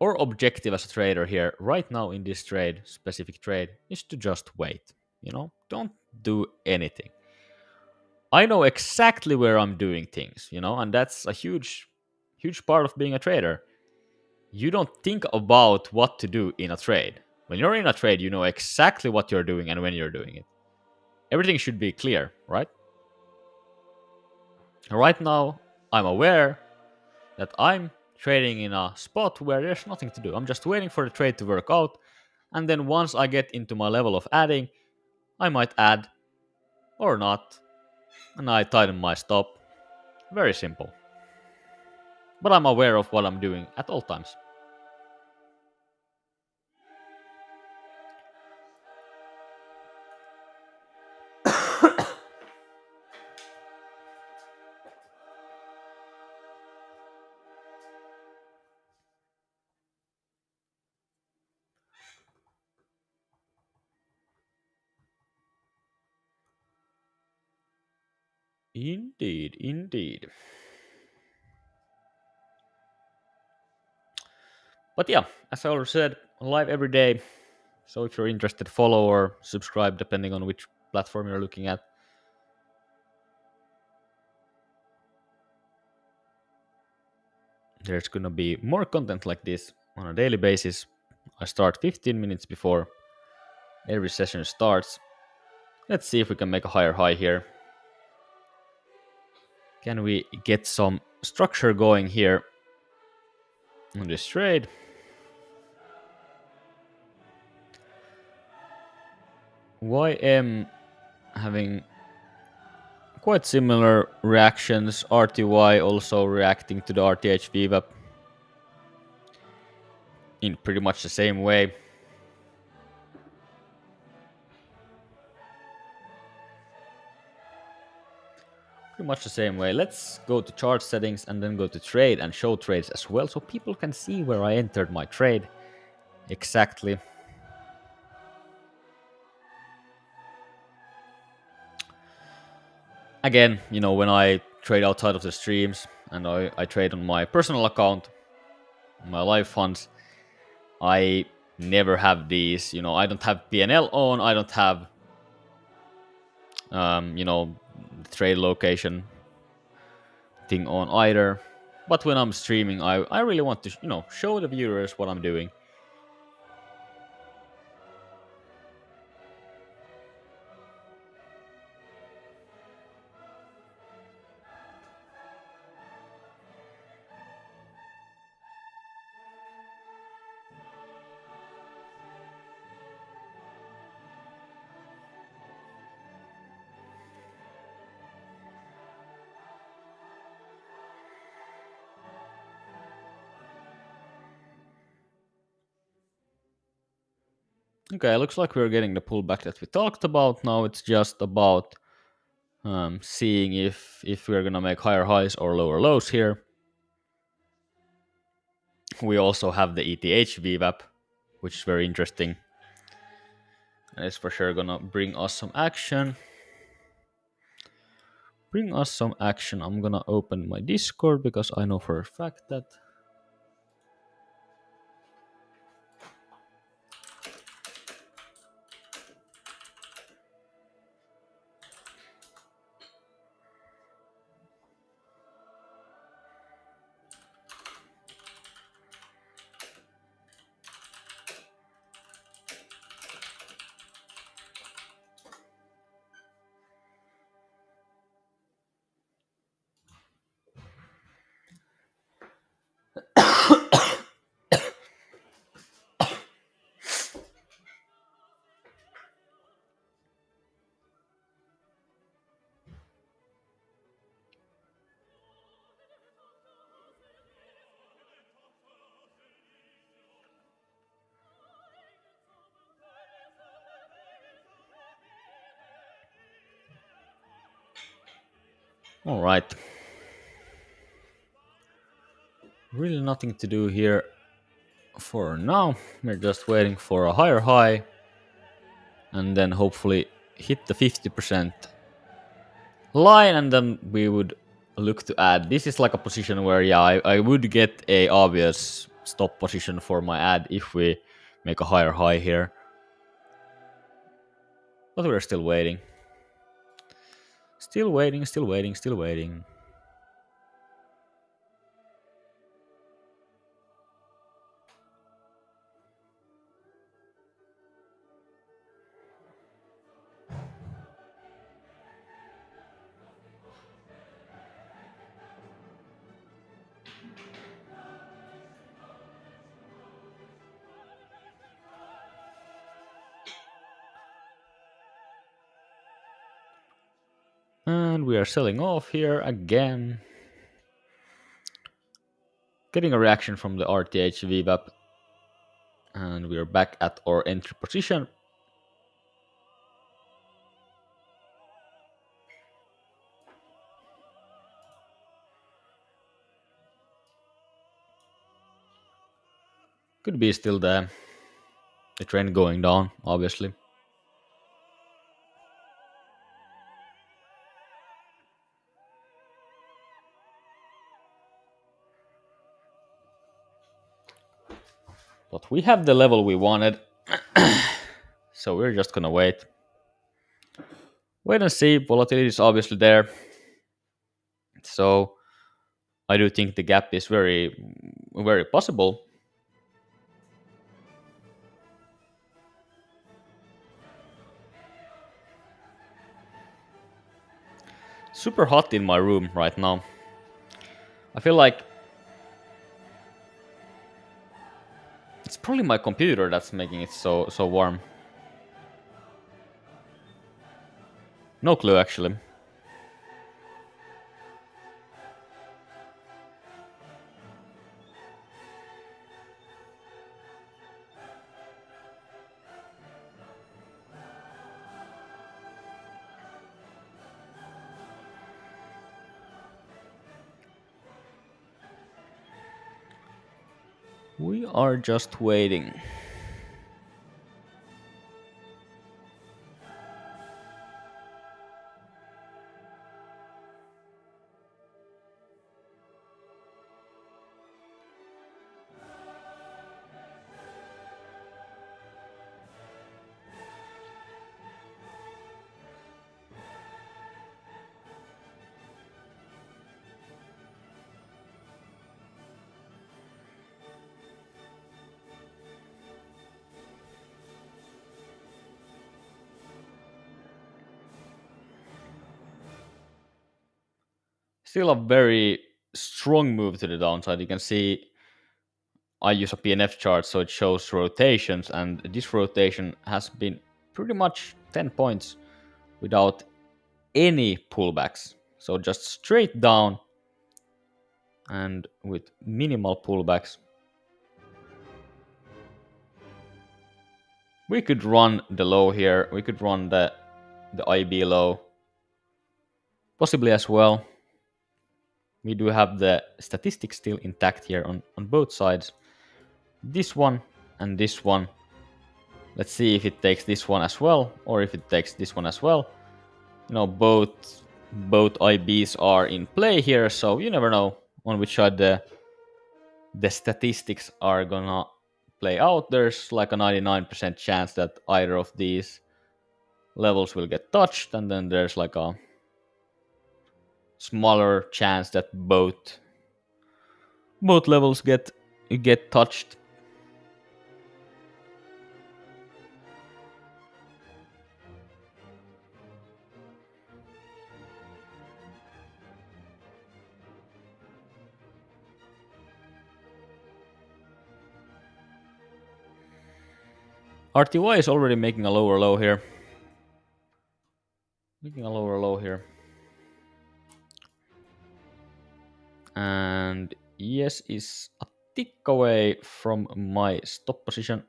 objective as a trader here right now in this specific trade, is to just wait. Don't do anything. I know exactly where I'm doing things, and that's a huge part of being a trader. You don't think about what to do in a trade. When you're in a trade, you know exactly what you're doing and when you're doing it. Everything should be clear, right? Right now, I'm aware that I'm trading in a spot where there's nothing to do. I'm just waiting for the trade to work out, and then once I get into my level of adding, I might add or not, and I tighten my stop. Very simple. but I'm aware of what I'm doing at all times. Indeed, indeed. But yeah, as I already said, live every day. So if you're interested, follow or subscribe depending on which platform you're looking at. There's gonna be more content like this on a daily basis. I start 15 minutes before every session starts. Let's see if we can make a higher high here. Can we get some structure going here on this trade? YM having quite similar reactions. RTY also reacting to the RTH VWAP in pretty much the same way. Pretty much the same way. Let's go to chart settings and then go to trade and show trades as well so people can see where I entered my trade exactly. Again, you know, when I trade outside of the streams and I trade on my personal account, my live funds, I never have these, you know, I don't have PNL on, I don't have, you know, the trade location thing on either. But when I'm streaming, I really want to, you know, show the viewers what I'm doing. Okay, looks like we're getting the pullback that we talked about. Now it's just about seeing if we're gonna make higher highs or lower lows here. We also have the ETH VWAP, which is very interesting, and it's for sure gonna bring us some action. I'm gonna open my Discord because I know for a fact that all right. Really nothing to do here for now. We're just waiting for a higher high and then hopefully hit the 50% line, and then we would look to add. This is like a position where, yeah, I would get a obvious stop position for my ad if we make a higher high here. But we're still waiting. Still waiting, still waiting, still waiting. And we are selling off here again. Getting a reaction from the RTH VWAP. And we're back at our entry position. Could be still the trend going down, obviously. But we have the level we wanted. So we're just gonna wait. Wait and see. Volatility is obviously there. So I do think the gap is very, very possible. Super hot in my room right now. I feel like it's probably my computer that's making it so warm. No clue actually. We are just waiting. Still a very strong move to the downside. You can see I use a PNF chart so it shows rotations, and this rotation has been pretty much 10 points without any pullbacks. So just straight down and with minimal pullbacks. We could run the low here. We could run the IB low. Possibly as well. We do have the statistics still intact here on both sides. This one and this one. Let's see if it takes this one as well, or if it takes this one as well. You know, both IBs are in play here, so you never know on which side the statistics are gonna play out. There's like a 99% chance that either of these levels will get touched, and then there's like a smaller chance that both levels get touched. RTY is already making a lower low here. Making a lower low here. And yes is a tick away from my stop position.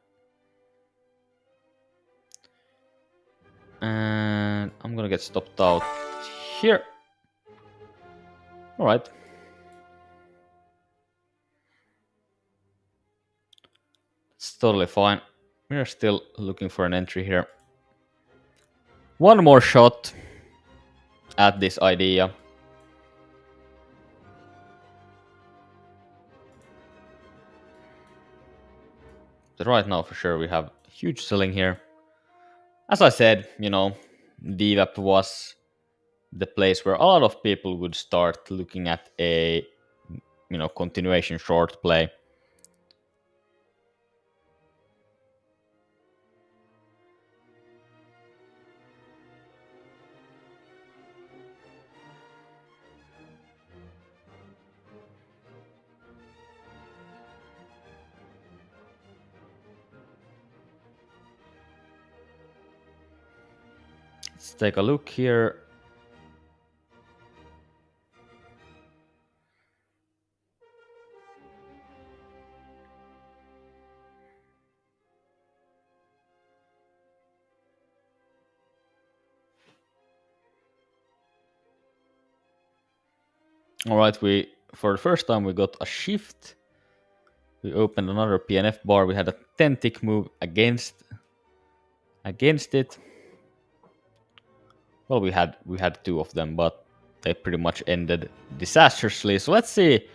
And I'm gonna get stopped out here. Alright. It's totally fine. We're still looking for an entry here. One more shot at this idea. But right now, for sure, we have huge selling here. As I said, you know, DVAP was the place where a lot of people would start looking at a, you know, continuation short play. Let's take a look here. All right, we for the first time we got a shift. We opened another PNF bar. We had a 10 tick move against it. Well, we had two of them, but they pretty much ended disastrously. So let's see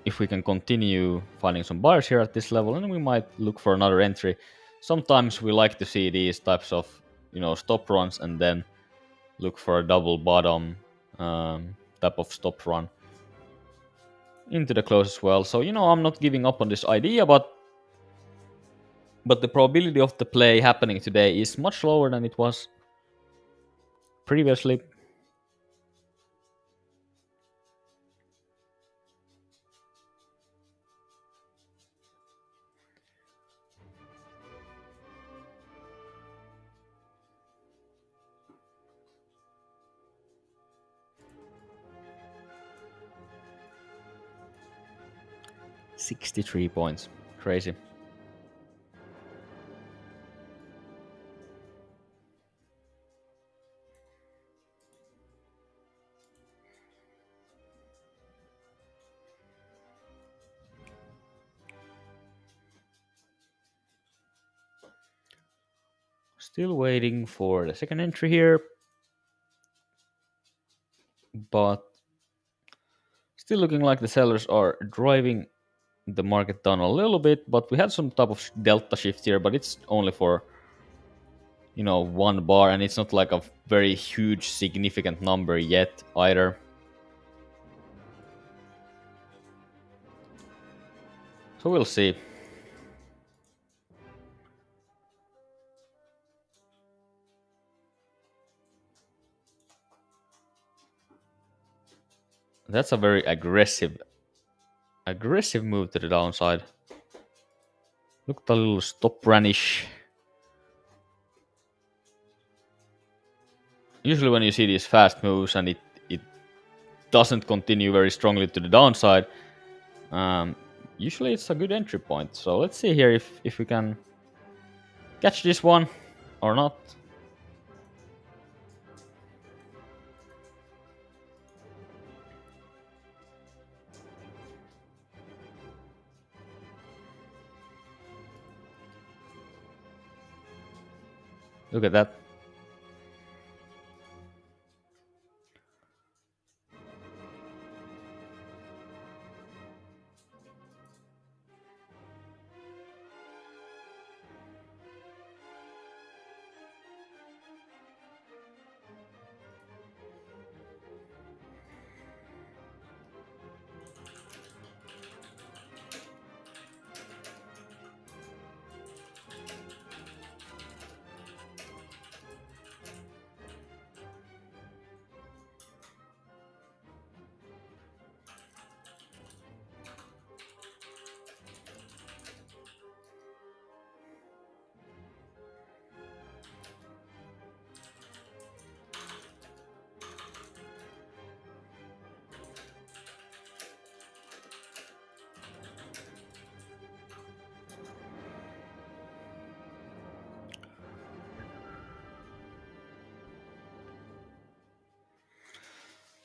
if we can continue finding some buyers here at this level, and we might look for another entry. Sometimes we like to see these types of stop runs and then look for a double bottom type of stop run into the close as well. So I'm not giving up on this idea, but the probability of the play happening today is much lower than it was previously. $63. Crazy. Still waiting for the second entry here, but still looking like the sellers are driving the market down a little bit. But we had some type of delta shift here, but it's only for one bar, and it's not like a very huge significant number yet either. So we'll see. That's a very aggressive move to the downside. Looked a little stop ranish. Usually when you see these fast moves and it doesn't continue very strongly to the downside, usually it's a good entry point. So let's see here if we can catch this one or not. Look at that.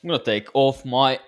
I'm gonna take off my